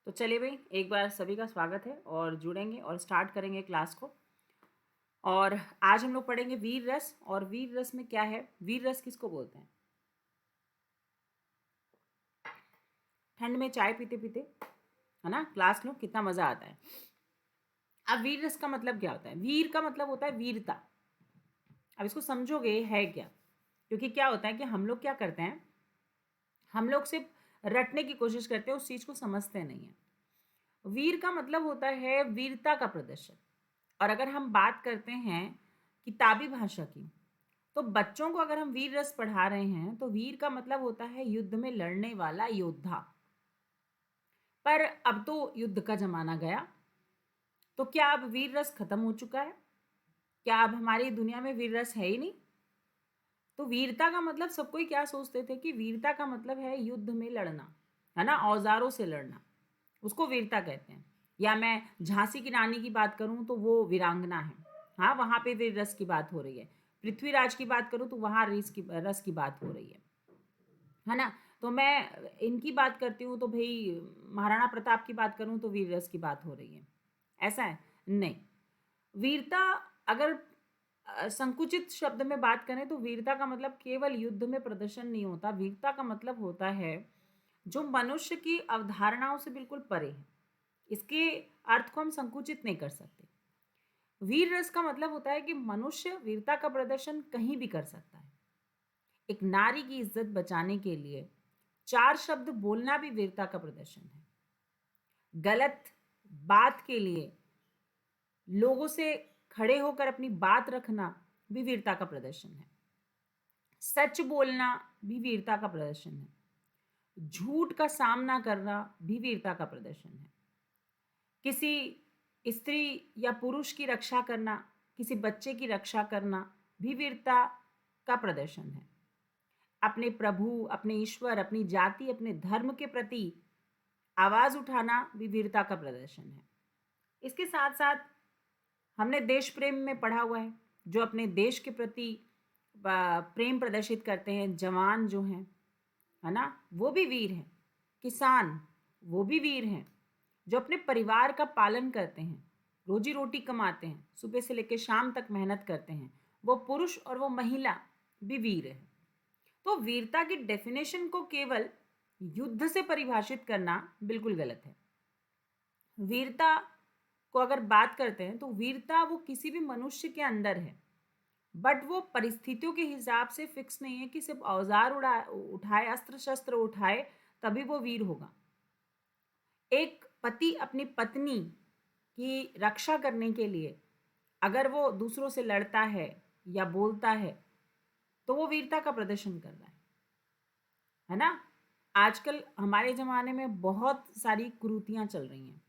तो चलिए भाई, एक बार सभी का स्वागत है और जुड़ेंगे और स्टार्ट करेंगे क्लास को। और आज हम लोग पढ़ेंगे वीर रस। और वीर रस में क्या है, वीर रस किसको बोलते हैं? ठंड में चाय पीते पीते, है ना, क्लास लो, कितना मजा आता है। अब वीर रस का मतलब क्या होता है? वीर का मतलब होता है वीरता। अब इसको समझोगे है क्या? क्योंकि क्या होता है कि हम लोग क्या करते हैं, हम लोग सिर्फ रटने की कोशिश करते हैं, उस चीज को समझते नहीं है। वीर का मतलब होता है वीरता का प्रदर्शन। और अगर हम बात करते हैं किताबी भाषा की, तो बच्चों को अगर हम वीर रस पढ़ा रहे हैं तो वीर का मतलब होता है युद्ध में लड़ने वाला योद्धा। पर अब तो युद्ध का जमाना गया, तो क्या अब वीर रस खत्म हो चुका है? क्या अब हमारी दुनिया में वीर रस है ही नहीं? तो वीरता का मतलब सब कोई क्या सोचते थे कि वीरता का मतलब है युद्ध में लड़ना, है ना, औजारों से लड़ना, उसको वीरता कहते हैं। या मैं झांसी की रानी की बात करूं तो वो वीरांगना है। हाँ, वहां पे वीर रस की बात हो रही है। पृथ्वीराज की बात करूं तो वहां रस की बात हो रही है ना। तो मैं इनकी बात करती हूँ तो भाई, महाराणा प्रताप की बात करूं तो वीर रस की बात हो रही है। ऐसा है? नहीं। वीरता, अगर संकुचित शब्द में बात करें तो वीरता का मतलब केवल युद्ध में प्रदर्शन नहीं होता। वीरता का मतलब होता है जो मनुष्य की अवधारणाओं से बिल्कुल परे है। इसके अर्थ को हम संकुचित नहीं कर सकते। वीर रस का मतलब होता है कि मनुष्य वीरता का प्रदर्शन कहीं भी कर सकता है। एक नारी की इज्जत बचाने के लिए चार शब्द बोलना भी वीरता का प्रदर्शन है। गलत बात के लिए लोगों से खड़े होकर अपनी बात रखना भी वीरता का प्रदर्शन है। सच बोलना भी वीरता का प्रदर्शन है। झूठ का सामना करना भी वीरता का प्रदर्शन है। किसी स्त्री या पुरुष की रक्षा करना, किसी बच्चे की रक्षा करना भी वीरता का प्रदर्शन है। अपने प्रभु, अपने ईश्वर, अपनी जाति, अपने धर्म के प्रति आवाज उठाना भी वीरता का प्रदर्शन है। इसके साथ साथ हमने देश प्रेम में पढ़ा हुआ है, जो अपने देश के प्रति प्रेम प्रदर्शित करते हैं, जवान जो हैं, है ना, वो भी वीर हैं। किसान, वो भी वीर हैं। जो अपने परिवार का पालन करते हैं, रोजी रोटी कमाते हैं, सुबह से लेकर शाम तक मेहनत करते हैं, वो पुरुष और वो महिला भी वीर है। तो वीरता की डेफिनेशन को केवल युद्ध से परिभाषित करना बिल्कुल गलत है। वीरता को अगर बात करते हैं तो वीरता वो किसी भी मनुष्य के अंदर है, बट वो परिस्थितियों के हिसाब से फिक्स नहीं है कि सिर्फ औजार उठाए, अस्त्र शस्त्र उठाए तभी वो वीर होगा। एक पति अपनी पत्नी की रक्षा करने के लिए अगर वो दूसरों से लड़ता है या बोलता है तो वो वीरता का प्रदर्शन कर रहा है ना। आजकल हमारे ज़माने में बहुत सारी कुरीतियाँ चल रही हैं।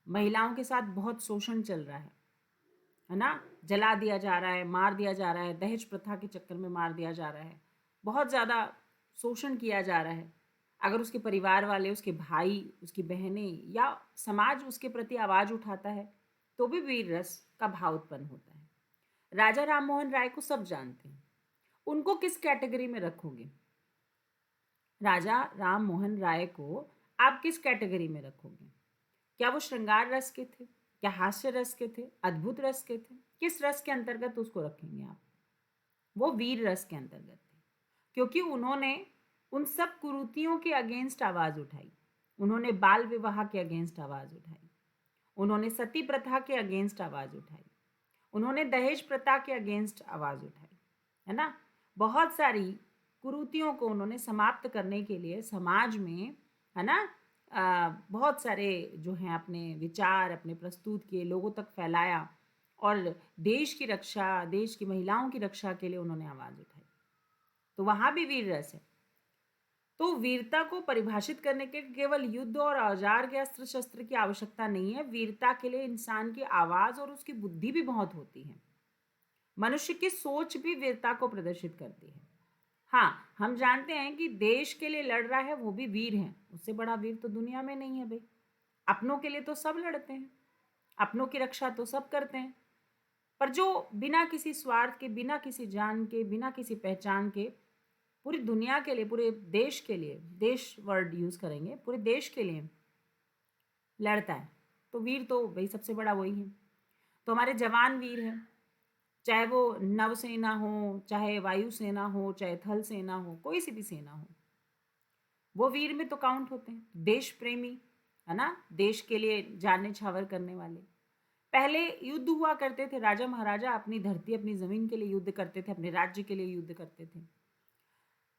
महिलाओं के साथ बहुत शोषण चल रहा है ना। जला दिया जा रहा है, मार दिया जा रहा है, दहेज प्रथा के चक्कर में मार दिया जा रहा है, बहुत ज़्यादा शोषण किया जा रहा है। अगर उसके परिवार वाले, उसके भाई, उसकी बहनें या समाज उसके प्रति आवाज़ उठाता है तो भी वीर रस का भाव उत्पन्न होता है। राजा राम मोहन राय को सब जानते हैं, उनको किस कैटेगरी में रखोगे? राजा राम मोहन राय को आप किस कैटेगरी में रखोगे? क्या वो श्रृंगार रस के थे? क्या हास्य रस के थे? अद्भुत रस के थे? किस रस के अंतर्गत उसको रखेंगे आप? वो वीर रस के अंतर्गत थे, क्योंकि उन्होंने उन सब कुरीतियों के अगेंस्ट आवाज उठाई। उन्होंने बाल विवाह के अगेंस्ट आवाज उठाई, उन्होंने सती प्रथा के अगेंस्ट आवाज उठाई, उन्होंने दहेज प्रथा के अगेंस्ट आवाज उठाई, है ना। बहुत सारी कुरीतियों को उन्होंने समाप्त करने के लिए समाज में, है ना, बहुत सारे जो हैं अपने विचार अपने प्रस्तुत किए, लोगों तक फैलाया और देश की रक्षा, देश की महिलाओं की रक्षा के लिए उन्होंने आवाज उठाई। तो वहां भी वीर रस है। तो वीरता को परिभाषित करने के केवल युद्ध और औजार के अस्त्र शस्त्र की आवश्यकता नहीं है। वीरता के लिए इंसान की आवाज और उसकी बुद्धि भी बहुत होती है। मनुष्य की सोच भी वीरता को प्रदर्शित करती है। हाँ, हम जानते हैं कि देश के लिए लड़ रहा है वो भी वीर है, उससे बड़ा वीर तो दुनिया में नहीं है भाई। अपनों के लिए तो सब लड़ते हैं, अपनों की रक्षा तो सब करते हैं, पर जो बिना किसी स्वार्थ के, बिना किसी जान के, बिना किसी पहचान के पूरी दुनिया के लिए, पूरे देश के लिए, देश वर्ड यूज करेंगे, पूरे देश के लिए लड़ता है, तो वीर तो भाई सबसे बड़ा वही है। तो हमारे जवान वीर हैं, चाहे वो नवसेना हो, चाहे वायुसेना हो, चाहे थल सेना हो, कोई सी भी सेना हो, वो वीर में तो काउंट होते हैं। देश प्रेमी, है ना, देश के लिए जान न्यौछावर करने वाले। पहले युद्ध हुआ करते थे, राजा महाराजा अपनी धरती अपनी जमीन के लिए युद्ध करते थे, अपने राज्य के लिए युद्ध करते थे।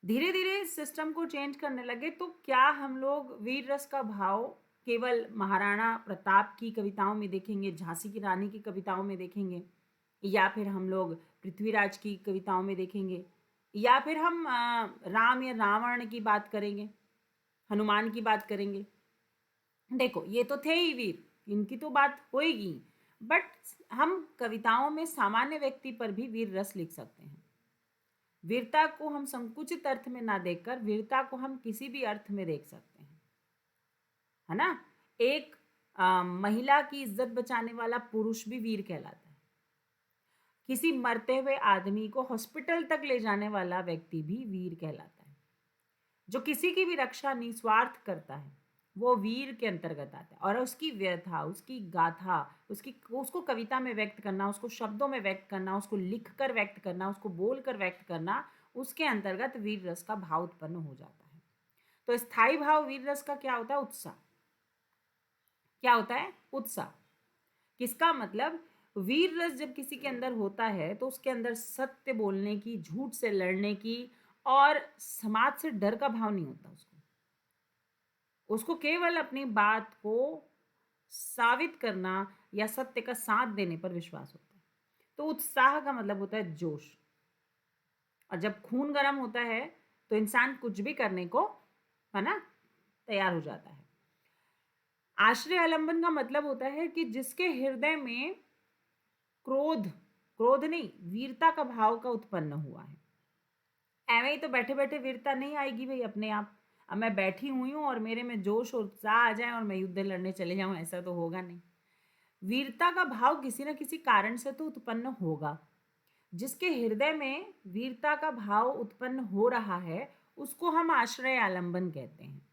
धीरे धीरे सिस्टम को चेंज करने लगे, तो क्या हम लोग वीर रस का भाव केवल महाराणा प्रताप की कविताओं में देखेंगे, झांसी की रानी की कविताओं में देखेंगे, या फिर हम लोग पृथ्वीराज की कविताओं में देखेंगे, या फिर हम राम या रावण की बात करेंगे, हनुमान की बात करेंगे? देखो, ये तो थे ही वीर, इनकी तो बात होएगी, बट हम कविताओं में सामान्य व्यक्ति पर भी वीर रस लिख सकते हैं। वीरता को हम संकुचित अर्थ में ना देखकर वीरता को हम किसी भी अर्थ में देख सकते हैं, है ना। एक महिला की इज्जत बचाने वाला पुरुष भी वीर कहलाता है। किसी मरते हुए आदमी को हॉस्पिटल तक ले जाने वाला व्यक्ति भी वीर कहलाता है। जो किसी की भी रक्षा निस्वार्थ करता है वो वीर के अंतर्गत आता है। और उसकी व्यथा, उसकी गाथा, उसको कविता में व्यक्त करना, उसको शब्दों में व्यक्त करना, उसको लिख कर व्यक्त करना, उसको बोल कर व्यक्त करना, उसके अंतर्गत वीर रस का भाव उत्पन्न हो जाता है। तो स्थायी भाव वीर रस का क्या होता है? उत्साह। क्या होता है? उत्साह। किसका मतलब? वीर रस जब किसी के अंदर होता है तो उसके अंदर सत्य बोलने की, झूठ से लड़ने की और समाज से डर का भाव नहीं होता। उसको केवल अपनी बात को साबित करना या सत्य का साथ देने पर विश्वास होता है। तो उत्साह का मतलब होता है जोश। और जब खून गर्म होता है तो इंसान कुछ भी करने को, है ना, तैयार हो जाता है। आश्रय आलंबन का मतलब होता है कि जिसके हृदय में क्रोध, क्रोध नहीं, वीरता का भाव का उत्पन्न हुआ है। ऐਵੇਂ ही तो बैठे बैठे वीरता नहीं आएगी भाई अपने आप। अब मैं बैठी हुई हूँ और मेरे में जोश और उत्साह आ जाए और मैं युद्ध लड़ने चले जाऊं, ऐसा तो होगा नहीं। वीरता का भाव किसी न किसी कारण से तो उत्पन्न होगा। जिसके हृदय में वीरता का भाव उत्पन्न हो रहा है उसको हम आश्रय आलंबन कहते हैं।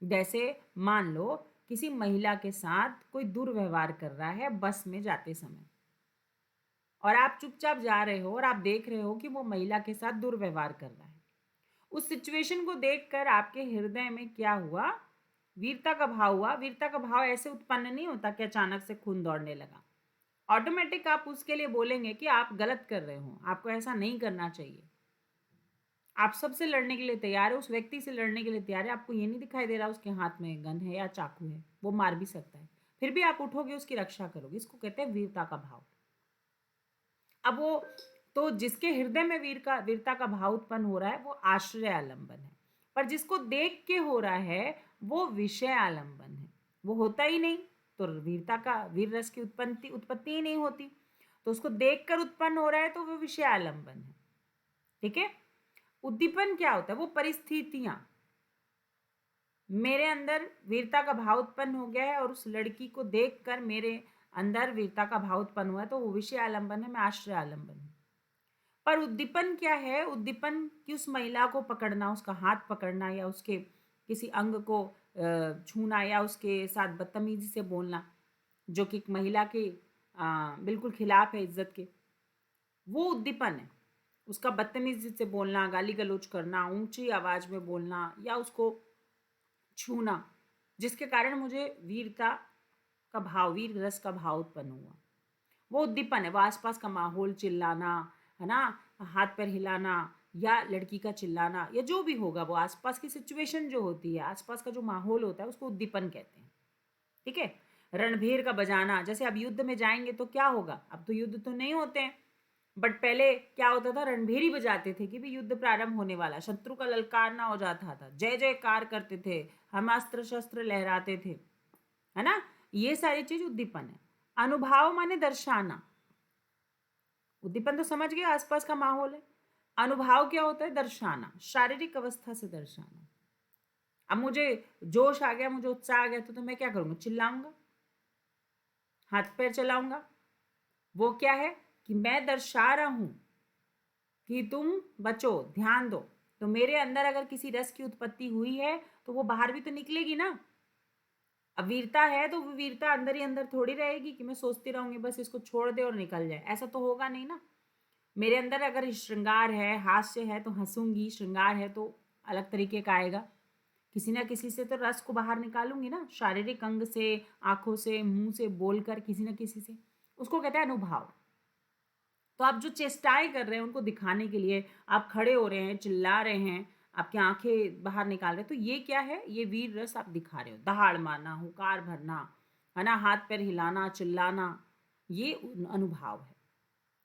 जैसे मान लो किसी महिला के साथ कोई दुर्व्यवहार कर रहा है बस में जाते समय, और आप चुपचाप जा रहे हो और आप देख रहे हो कि वो महिला के साथ दुर्व्यवहार कर रहा है। उस सिचुएशन को देखकर आपके हृदय में क्या हुआ? वीरता का भाव हुआ। वीरता का भाव ऐसे उत्पन्न नहीं होता कि अचानक से खून दौड़ने लगा। ऑटोमेटिक आप उसके लिए बोलेंगे कि आप गलत कर रहे हो, आपको ऐसा नहीं करना चाहिए। आप सबसे लड़ने के लिए तैयार है, उस व्यक्ति से लड़ने के लिए तैयार है। आपको ये नहीं दिखाई दे रहा उसके हाथ में गन है या चाकू है, वो मार भी सकता है, फिर भी आप उठोगे, उसकी रक्षा करोगे। इसको कहते हैं वीरता का भाव। अब वो, तो जिसके हृदय में वीरता का भाव उत्पन्न हो रहा है वो आश्रय आलंबन है। पर जिसको देख के हो रहा है वो विषय आलंबन है। वो होता ही नहीं तो वीरता का, वीर रस की उत्पत्ति ही नहीं होती। तो उसको देखकर उत्पन्न हो रहा है तो वो विषय आलंबन है। ठीक है। उद्दीपन क्या होता है? वो परिस्थितियां, मेरे अंदर वीरता का भाव उत्पन्न हो गया है और उस लड़की को देखकर मेरे अंदर वीरता का भाव उत्पन्न हुआ है, तो वो विषय आलंबन है, मैं आश्रय आलंबन हूं। पर उद्दीपन क्या है? उद्दीपन कि उस महिला को पकड़ना, उसका हाथ पकड़ना, या उसके किसी अंग को छूना, या उसके साथ बदतमीजी से बोलना, जो कि एक महिला के बिल्कुल खिलाफ है इज्जत के, वो उद्दीपन है। उसका बदतमीजी से बोलना, गाली गलौज करना, ऊंची आवाज में बोलना, या उसको छूना, जिसके कारण मुझे वीरता का भाव, वीर रस का भाव उत्पन्न हुआ, वो उद्दीपन है। वो आसपास का माहौल, चिल्लाना, है ना, हाथ पैर हिलाना, या लड़की का चिल्लाना, या जो भी होगा, वो आसपास की सिचुएशन जो होती है, आसपास का जो माहौल होता है, उसको उद्दीपन कहते हैं। ठीक है। रणभीर का बजाना, जैसे अब युद्ध में जाएंगे तो क्या होगा? अब तो युद्ध तो नहीं होते हैं, बट पहले क्या होता था? रणभीर ही बजाते थे कि भी युद्ध प्रारंभ होने वाला, शत्रु का ललकारना हो जाता था, जय जयकार करते थे, हम अस्त्र शस्त्र लहराते थे, है ना। ये सारी चीज उद्दीपन है। अनुभाव माने दर्शाना। उद्दीपन तो समझ गए, आसपास का माहौल है। अनुभाव क्या होता है? दर्शाना, शारीरिक अवस्था से दर्शाना। अब मुझे जोश आ गया, मुझे उत्साह आ गया, तो मैं क्या करूंगा? चिल्लाऊंगा, हाथ पैर चलाऊंगा। वो क्या है? कि मैं दर्शा रहा हूं कि तुम बचो, ध्यान दो। तो मेरे अंदर अगर किसी रस की उत्पत्ति हुई है तो वो बाहर भी तो निकलेगी ना। अब वीरता है तो वो वीरता अंदर ही अंदर थोड़ी रहेगी कि मैं सोचती रहूंगी बस इसको छोड़ दे और निकल जाए, ऐसा तो होगा नहीं ना। मेरे अंदर अगर श्रृंगार है, हास्य है तो हंसूंगी, श्रृंगार है तो अलग तरीके का आएगा, किसी ना किसी से तो रस को बाहर निकालूंगी ना, शारीरिक अंग से, आंखों से, मुंह से, बोलकर किसी ना किसी से। उसको कहते हैं अनुभाव। तो आप जो चेष्टाएं कर रहे हैं उनको दिखाने के लिए, आप खड़े हो रहे हैं, चिल्ला रहे हैं, आपकी आंखें बाहर निकाल रहे हैं, तो ये क्या है, ये वीर रस आप दिखा रहे हो। दहाड़ मारना, हुकार भरना, है ना, हाथ पैर हिलाना, चिल्लाना, ये अनुभाव है।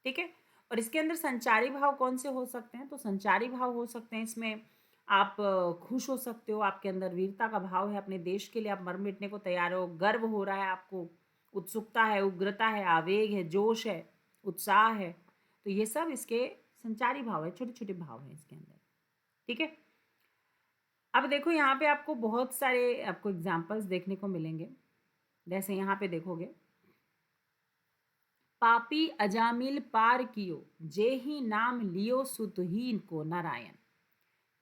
ठीक है। और इसके अंदर संचारी भाव कौन से हो सकते हैं, तो संचारी भाव हो सकते हैं इसमें, आप खुश हो सकते हो, आपके अंदर वीरता का भाव है, अपने देश के लिए आप मर मिटने को तैयार हो, गर्व हो रहा है आपको, उत्सुकता है, उग्रता है, आवेग है, जोश है, उत्साह है, तो ये सब इसके संचारी भाव है, छोटे छोटे भाव हैं इसके अंदर। ठीक है। अब देखो यहाँ पे आपको बहुत सारे आपको एग्जाम्पल्स देखने को मिलेंगे। जैसे यहाँ पे देखोगे, पापी अजामिल पार कियो, जे ही नाम लियो सुतहीन को नारायण,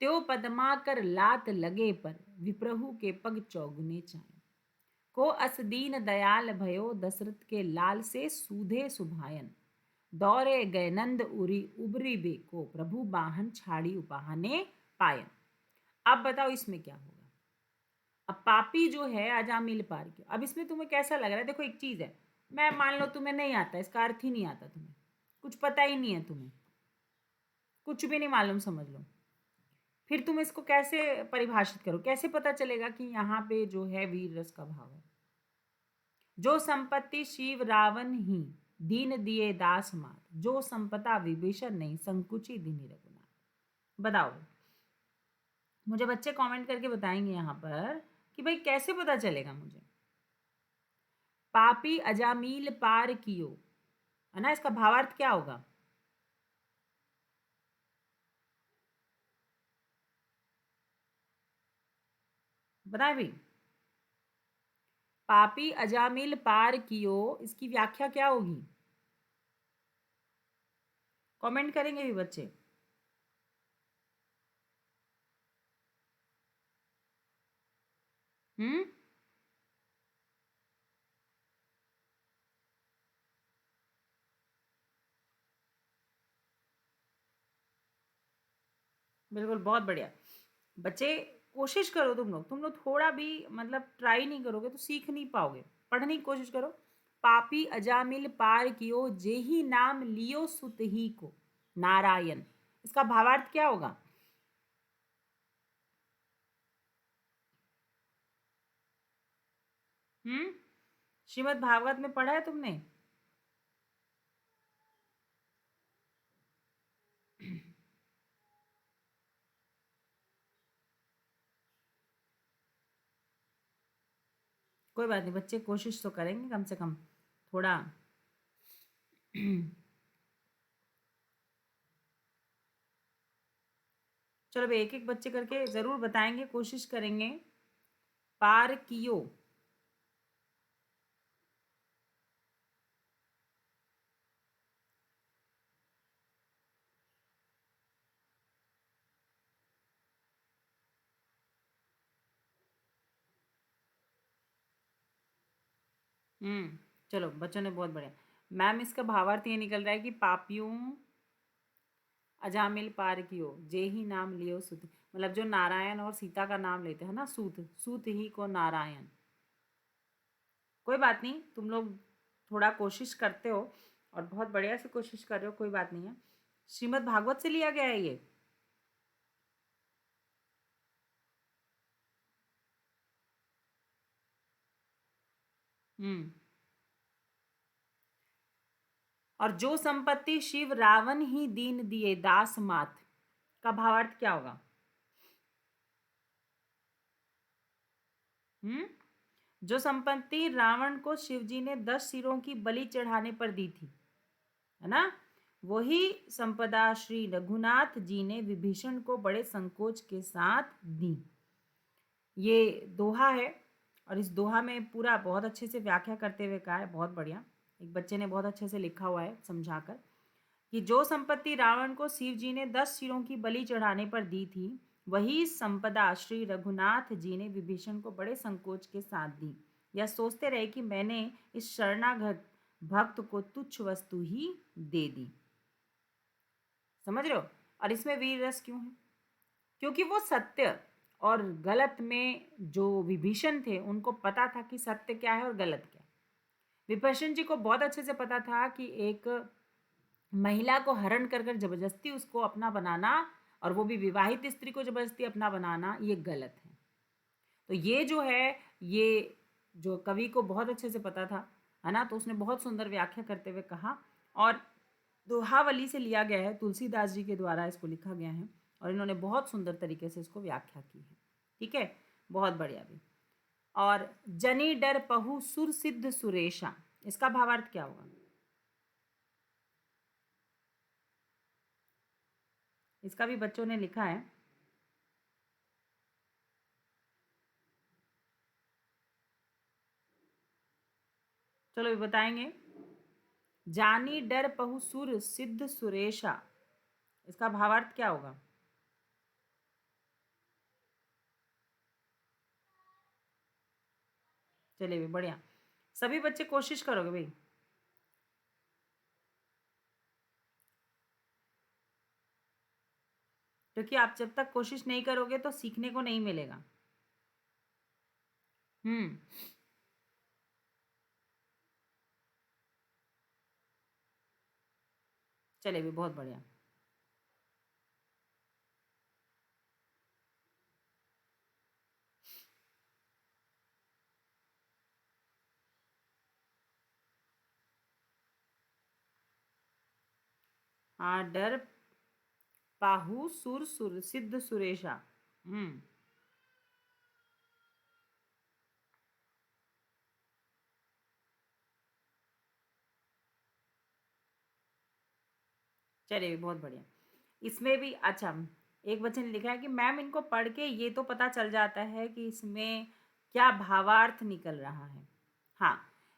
त्यो पदमा कर लात लगे पर, विप्रभु के पग चौगुने चाहे, को असदीन दयाल भयो, दशरथ के लाल से सूधे सुभायन, दौरे गए नंद उरी उबरी बेको, प्रभु बाहन छाड़ी उपाहने पायन। अब बताओ इसमें क्या होगा। अब पापी जो है अजामिल पार किया, अब इसमें तुम्हें कैसा लग रहा है, देखो एक चीज है, मैं मान लो तुम्हें नहीं आता, इसका अर्थ ही नहीं आता, तुम्हें कुछ पता ही नहीं है, तुम्हें कुछ भी नहीं मालूम समझ लो, फिर तुम इसको कैसे परिभाषित करो, कैसे पता चलेगा कि यहाँ पे जो है वीर रस का भाव है। जो संपत्ति शिव रावण ही, दीन दिए दास मात, जो संपदा विभीषण नहीं, संकुची दीनी रघुनाथ। बताओ, मुझे बच्चे कमेंट करके बताएंगे यहाँ पर कि भाई कैसे पता चलेगा मुझे। पापी अजामील पार कियो, है ना, इसका भावार्थ क्या होगा। बताए भाई, पापी अजामिल पार कियो, इसकी व्याख्या क्या होगी, कमेंट करेंगे भी बच्चे। हम्म। बिल्कुल, बहुत बढ़िया बच्चे, कोशिश करो तुम लोग थोड़ा भी मतलब ट्राई नहीं करोगे तो सीख नहीं पाओगे, पढ़ने की कोशिश करो। पापी अजामिल पार कियो, जे ही नाम लियो सुत ही को नारायण, इसका भावार्थ क्या होगा। हम्म। श्रीमद् भागवत में पढ़ा है तुमने। कोई बात नहीं बच्चे, कोशिश तो करेंगे कम से कम थोड़ा। चलो भाई, एक एक बच्चे करके जरूर बताएंगे, कोशिश करेंगे। पार कियो। चलो बच्चों ने बहुत बढ़िया। मैम, इसका भावार्थ ये निकल रहा है कि पापियों अजामिल पार कियो, जे ही नाम लियो सुत, मतलब जो नारायण और सीता का नाम लेते हैं ना, सूत, सूत ही को नारायण। कोई बात नहीं, तुम लोग थोड़ा कोशिश करते हो और बहुत बढ़िया से कोशिश कर रहे हो, कोई बात नहीं है। श्रीमद् भागवत से लिया गया है ये। हम्म। और जो संपत्ति शिव रावण ही दीन दिए दास मात, का भावार्थ क्या होगा। हम्म। जो संपत्ति रावण को शिवजी ने 10 सिरों की बलि चढ़ाने पर दी थी, है ना, वही संपदा श्री रघुनाथ जी ने विभीषण को बड़े संकोच के साथ दी। ये दोहा है, और इस दोहा में पूरा बहुत अच्छे से व्याख्या करते हुए कहा है, बहुत बढ़िया। एक बच्चे ने बहुत अच्छे से लिखा हुआ है समझाकर, कि जो संपत्ति रावण को शिव जी ने 10 सिरों की बलि चढ़ाने पर दी थी, वही संपदा श्री रघुनाथ जी ने विभीषण को बड़े संकोच के साथ दी। या सोचते रहे कि मैंने इस शरणागत भक्त को तुच्छ वस्तु ही दे दी। समझ रहे हो? और इसमें वीर रस क्यों है? क्योंकि वो सत्य और गलत में जो विभीषण थे उनको पता था कि सत्य क्या है और गलत क्या है। विभीषण जी को बहुत अच्छे से पता था कि एक महिला को हरण कर कर जबरदस्ती उसको अपना बनाना, और वो भी विवाहित स्त्री को जबरदस्ती अपना बनाना, ये गलत है। तो ये जो है, ये जो कवि को बहुत अच्छे से पता था, है ना, तो उसने बहुत सुंदर व्याख्या करते हुए कहा, और दोहावली से लिया गया है, तुलसीदास जी के द्वारा इसको लिखा गया है, और इन्होंने बहुत सुंदर तरीके से इसको व्याख्या की है। ठीक है, बहुत बढ़िया भी। और जनी डर पहु सुर सिद्ध सुरेशा, इसका भावार्थ क्या होगा? इसका भी बच्चों ने लिखा है। चलो ये बताएंगे। जानी डर पहु सुर सिद्ध सुरेशा, इसका भावार्थ क्या होगा? चलिए भी बढ़िया, सभी बच्चे कोशिश करोगे भाई? क्योंकि आप जब तक कोशिश नहीं करोगे तो सीखने को नहीं मिलेगा। हम्म। चलिए भी बहुत बढ़िया। हाँ, डर पाहु सुर सुर सिद्ध सुरेशा। हम्म। चलिए बहुत बढ़िया। इसमें भी अच्छा, एक बच्चे ने लिखा है कि मैम इनको पढ़ के ये तो पता चल जाता है कि इसमें क्या भावार्थ निकल रहा है। हाँ,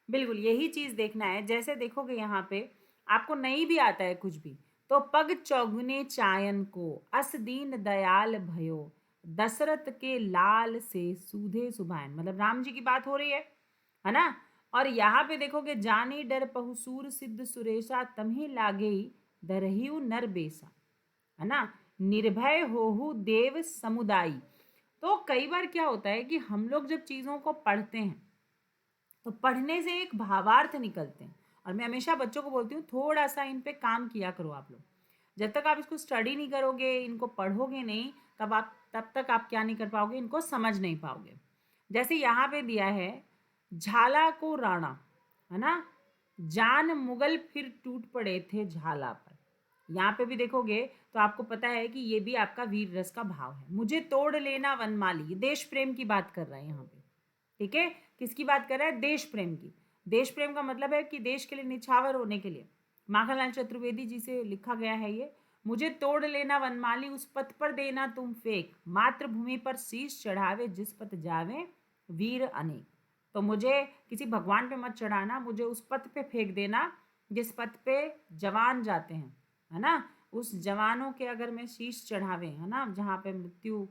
बिल्कुल यही चीज़ देखना है। जैसे देखोगे यहाँ पे आपको नहीं भी आता है कुछ भी, तो पग चौगुने चायन को अस दीन दयाल भयो, दशरथ के लाल से सूधे सुभान, मतलब राम जी की बात हो रही है ना। और यहाँ पे देखोगे जानी डर पहुसूर सिद्ध सुरेशा तम्ही लागे दरहियु नर बेसा, है ना, निर्भय होहु देव समुदायी। तो कई बार क्या होता है कि हम लोग जब चीज़ों को पढ़ते हैं तो पढ़ने से एक भावार्थ निकलते हैं। और मैं हमेशा बच्चों को बोलती हूँ थोड़ा सा इन पे काम किया करो आप लोग। जब तक आप इसको स्टडी नहीं करोगे, इनको पढ़ोगे नहीं, तब तक आप क्या नहीं कर पाओगे, इनको समझ नहीं पाओगे। जैसे यहाँ पे दिया है, झाला को राणा, है ना, जान मुगल फिर टूट पड़े थे झाला पर। यहाँ पे भी देखोगे तो आपको पता है कि ये भी आपका वीर रस का भाव है। मुझे तोड़ लेना वनमाली, ये देश प्रेम की बात कर रहा है यहाँ पे। ठीक है, किसकी बात कर रहा है? देश प्रेम की। देश प्रेम का मतलब है कि देश के लिए निछावर होने के लिए। माखनलाल चतुर्वेदी जी से लिखा गया है ये। मुझे तोड़ लेना वनमाली, उस पथ पर देना तुम फेंक, मातृभूमि पर शीश चढ़ावे जिस पथ जावे वीर अनेक। तो मुझे किसी भगवान पे मत चढ़ाना, मुझे उस पथ पे फेंक देना जिस पथ पे जवान जाते हैं, है ना। उस जवानों के अगर मैं शीश चढ़ावे, है ना, जहाँ पे मृत्यु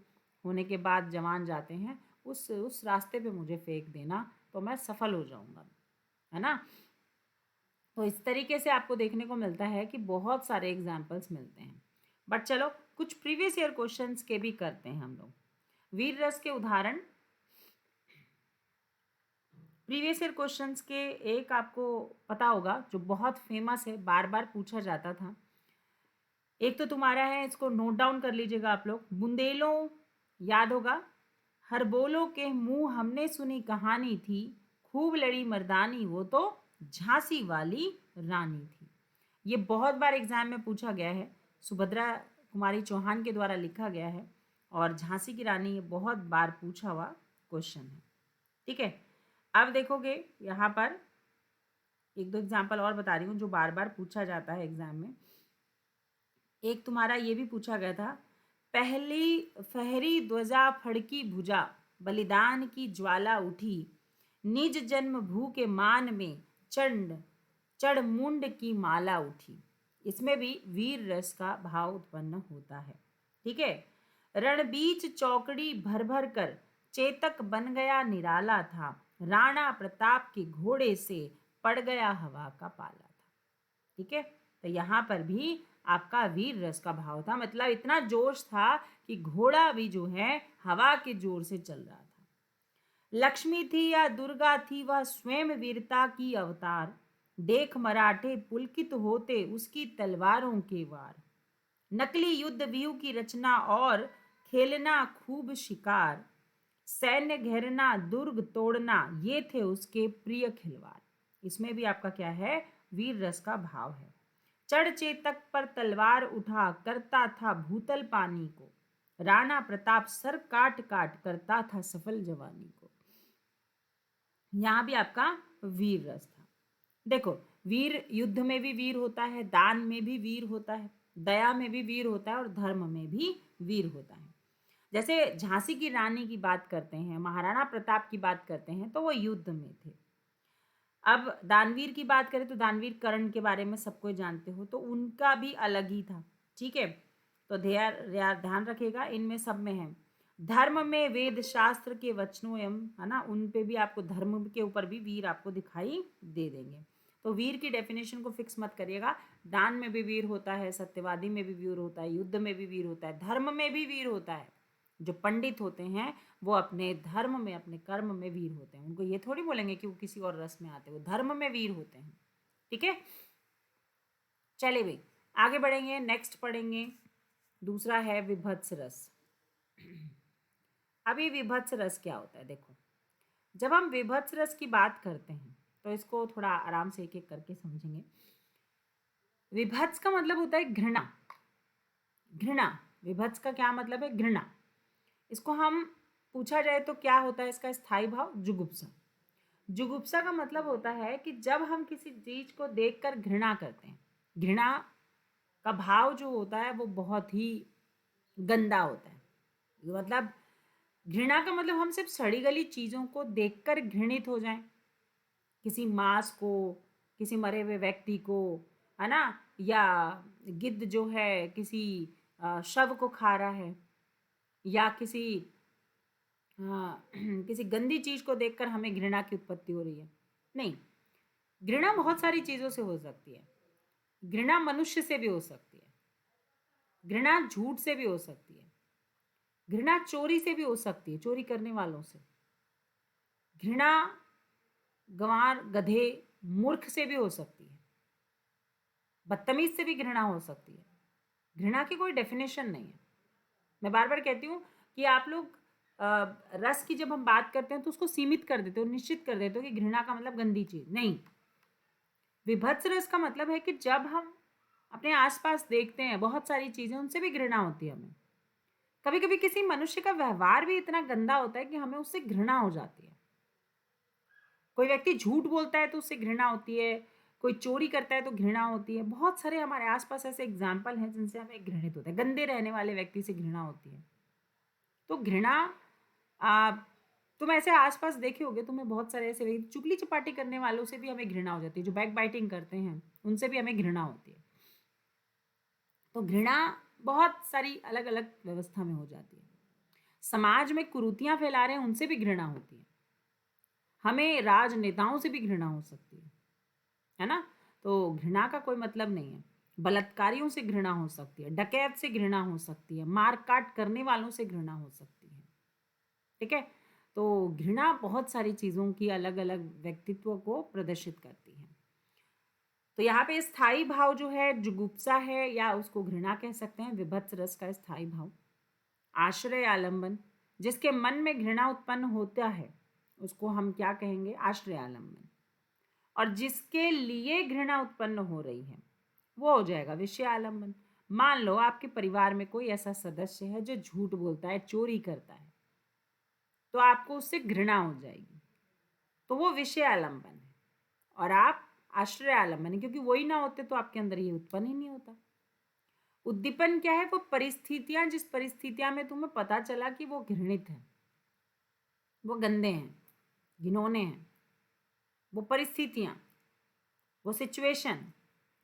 होने के बाद जवान जाते हैं, उस रास्ते पे मुझे फेंक देना, तो मैं सफल हो जाऊंगा, है ना। तो इस तरीके से आपको देखने को मिलता है कि बहुत सारे एग्जाम्पल्स मिलते हैं। बट चलो कुछ प्रीवियस ईयर क्वेश्चंस के भी करते हैं हम लोग। वीर रस के उदाहरण, प्रीवियस ईयर क्वेश्चंस के एक आपको पता होगा जो बहुत फेमस है, बार बार पूछा जाता था। एक तो तुम्हारा है, इसको नोट डाउन कर लीजिएगा आप लोग, बुंदेलों, याद होगा, हर बोलो के मुंह हमने सुनी कहानी थी, खूब लड़ी मर्दानी वो तो झांसी वाली रानी थी। ये बहुत बार एग्जाम में पूछा गया है, सुभद्रा कुमारी चौहान के द्वारा लिखा गया है, और झांसी की रानी ये बहुत बार पूछा हुआ क्वेश्चन है। ठीक है, अब देखोगे यहाँ पर एक दो एग्जाम्पल और बता रही हूँ जो बार बार पूछा जाता है एग्जाम में। एक तुम्हारा ये भी पूछा गया था, पहली फहरी ध्वजा फड़की भुजा, बलिदान की ज्वाला उठी, निज जन्म भू के मान में चंड चढ़ मुंड की माला उठी। इसमें भी वीर रस का भाव उत्पन्न होता है। ठीक है, रणबीच चौकड़ी भर भर कर चेतक बन गया निराला था, राणा प्रताप के घोड़े से पड़ गया हवा का पाला था। ठीक है, तो यहाँ पर भी आपका वीर रस का भाव था, मतलब इतना जोश था कि घोड़ा भी जो है हवा के जोर से चल रहा था। लक्ष्मी थी या दुर्गा थी, वह स्वयं वीरता की अवतार, देख मराठे पुलकित होते उसकी तलवारों के वार। नकली युद्ध व्यूह की रचना और खेलना खूब शिकार, सैन्य घेरना दुर्ग तोड़ना, ये थे उसके प्रिय खिलवाड़। इसमें भी आपका क्या है, वीर रस का भाव है। चढ़ चेतक पर तलवार उठा, करता था भूतल पानी को, राणा प्रताप सर काट काट करता था सफल जवानी को। यहां भी आपका वीर रस था। देखो, वीर युद्ध में भी वीर होता है, दान में भी वीर होता है, दया में भी वीर होता है और धर्म में भी वीर होता है। जैसे झांसी की रानी की बात करते हैं, महाराणा प्रताप की बात करते हैं, तो वो युद्ध में थे। अब दानवीर की बात करें तो दानवीर कर्ण के बारे में सब कोई जानते हो, तो उनका भी अलग ही था। ठीक है, तो ध्यान रखिएगा, इनमें सब में है। धर्म में वेद शास्त्र के वचनों है ना, उन पे भी आपको धर्म के ऊपर भी वीर आपको दिखाई दे देंगे। तो वीर की डेफिनेशन को फिक्स मत करिएगा, दान में भी वीर होता है, सत्यवादी में भी वीर होता है, युद्ध में भी वीर होता है, धर्म में भी वीर होता है। जो पंडित होते हैं वो अपने धर्म में, अपने कर्म में वीर होते हैं, उनको ये थोड़ी बोलेंगे कि वो किसी और रस में आते, वो धर्म में वीर होते हैं। ठीक है, चलिए भाई आगे बढ़ेंगे, नेक्स्ट पढ़ेंगे। दूसरा है विभत्स रस। अभी विभत्स रस क्या होता है, देखो, जब हम विभत्स रस की बात करते हैं तो इसको थोड़ा आराम से एक एक करके समझेंगे। विभत्स का मतलब होता है घृणा। घृणा, विभत्स का क्या मतलब है, घृणा। इसको हम पूछा जाए तो क्या होता है इसका स्थायी भाव, जुगुप्सा। जुगुप्सा का मतलब होता है कि जब हम किसी चीज को देखकर घृणा करते हैं, घृणा का भाव जो होता है वो बहुत ही गंदा होता है। मतलब घृणा का मतलब हम सिर्फ सड़ी गली चीजों को देखकर घृणित हो जाएं, किसी मांस को, किसी मरे हुए व्यक्ति को, है ना, या गिद्ध जो है किसी शव को खा रहा है, या किसी किसी गंदी चीज को देखकर हमें घृणा की उत्पत्ति हो रही है। नहीं, घृणा बहुत सारी चीजों से हो सकती है। घृणा मनुष्य से भी हो सकती है, घृणा झूठ से भी हो सकती है, घृणा चोरी से भी हो सकती है, चोरी करने वालों से, घृणा गंवार गधे मूर्ख से भी हो सकती है, बदतमीज से भी घृणा हो सकती है। घृणा की कोई डेफिनेशन नहीं है। मैं बार बार कहती हूँ कि आप लोग रस की जब हम बात करते हैं तो उसको सीमित कर देते हो, निश्चित कर देते हो कि घृणा का मतलब गंदी चीज नहीं। विभत्स रस का मतलब है कि जब हम अपने आसपास देखते हैं बहुत सारी चीजें, उनसे भी घृणा होती है हमें। कभी कभी किसी मनुष्य का व्यवहार भी इतना गंदा होता है कि हमें उससे घृणा हो जाती है। कोई व्यक्ति झूठ बोलता है तो उससे घृणा होती है, कोई चोरी करता है तो घृणा होती है। बहुत सारे हमारे आसपास ऐसे एग्जाम्पल हैं जिनसे हमें घृणित होता है। गंदे रहने वाले व्यक्ति से घृणा होती है। तो घृणा, तुम ऐसे आसपास देखे होगे, तुम्हें बहुत सारे ऐसे व्यक्ति, चुगली चपाटी करने वालों से भी हमें घृणा हो जाती है, जो बैक बाइटिंग करते हैं उनसे भी हमें घृणा होती है। तो घृणा बहुत सारी अलग अलग व्यवस्था में हो जाती है। समाज में कुरीतियां फैला रहे हैं उनसे भी घृणा होती है। हमें राजनेताओं से भी घृणा हो सकती है ना। तो घृणा का कोई मतलब नहीं है। बलात्कारियों से घृणा हो सकती है, डकैत से घृणा हो सकती है, मारकाट करने वालों से घृणा हो सकती है। ठीक है, तो घृणा बहुत सारी चीज़ों की अलग अलग व्यक्तित्व को प्रदर्शित करती है। तो यहाँ पे स्थायी भाव जो है जुगुप्सा है, या उसको घृणा कह सकते हैं, विभत्स रस का स्थायी भाव। आश्रय आलंबन, जिसके मन में घृणा उत्पन्न होता है उसको हम क्या कहेंगे, आश्रय आलंबन। और जिसके लिए घृणा उत्पन्न हो रही है वो हो जाएगा विषय आलंबन। मान लो आपके परिवार में कोई ऐसा सदस्य है जो झूठ बोलता है, चोरी करता है, तो आपको उससे घृणा हो जाएगी, तो वो विषय आलंबन है। और आप आश्रय आलंबन है, क्योंकि वही ना होते तो आपके अंदर ये उत्पन्न ही नहीं होता। उद्दीपन क्या है, वो परिस्थितियां, जिस परिस्थितियां में तुम्हें पता चला कि वो घृणित है, वो गंदे हैं, घिनौने हैं, वो परिस्थितियां, वो सिचुएशन,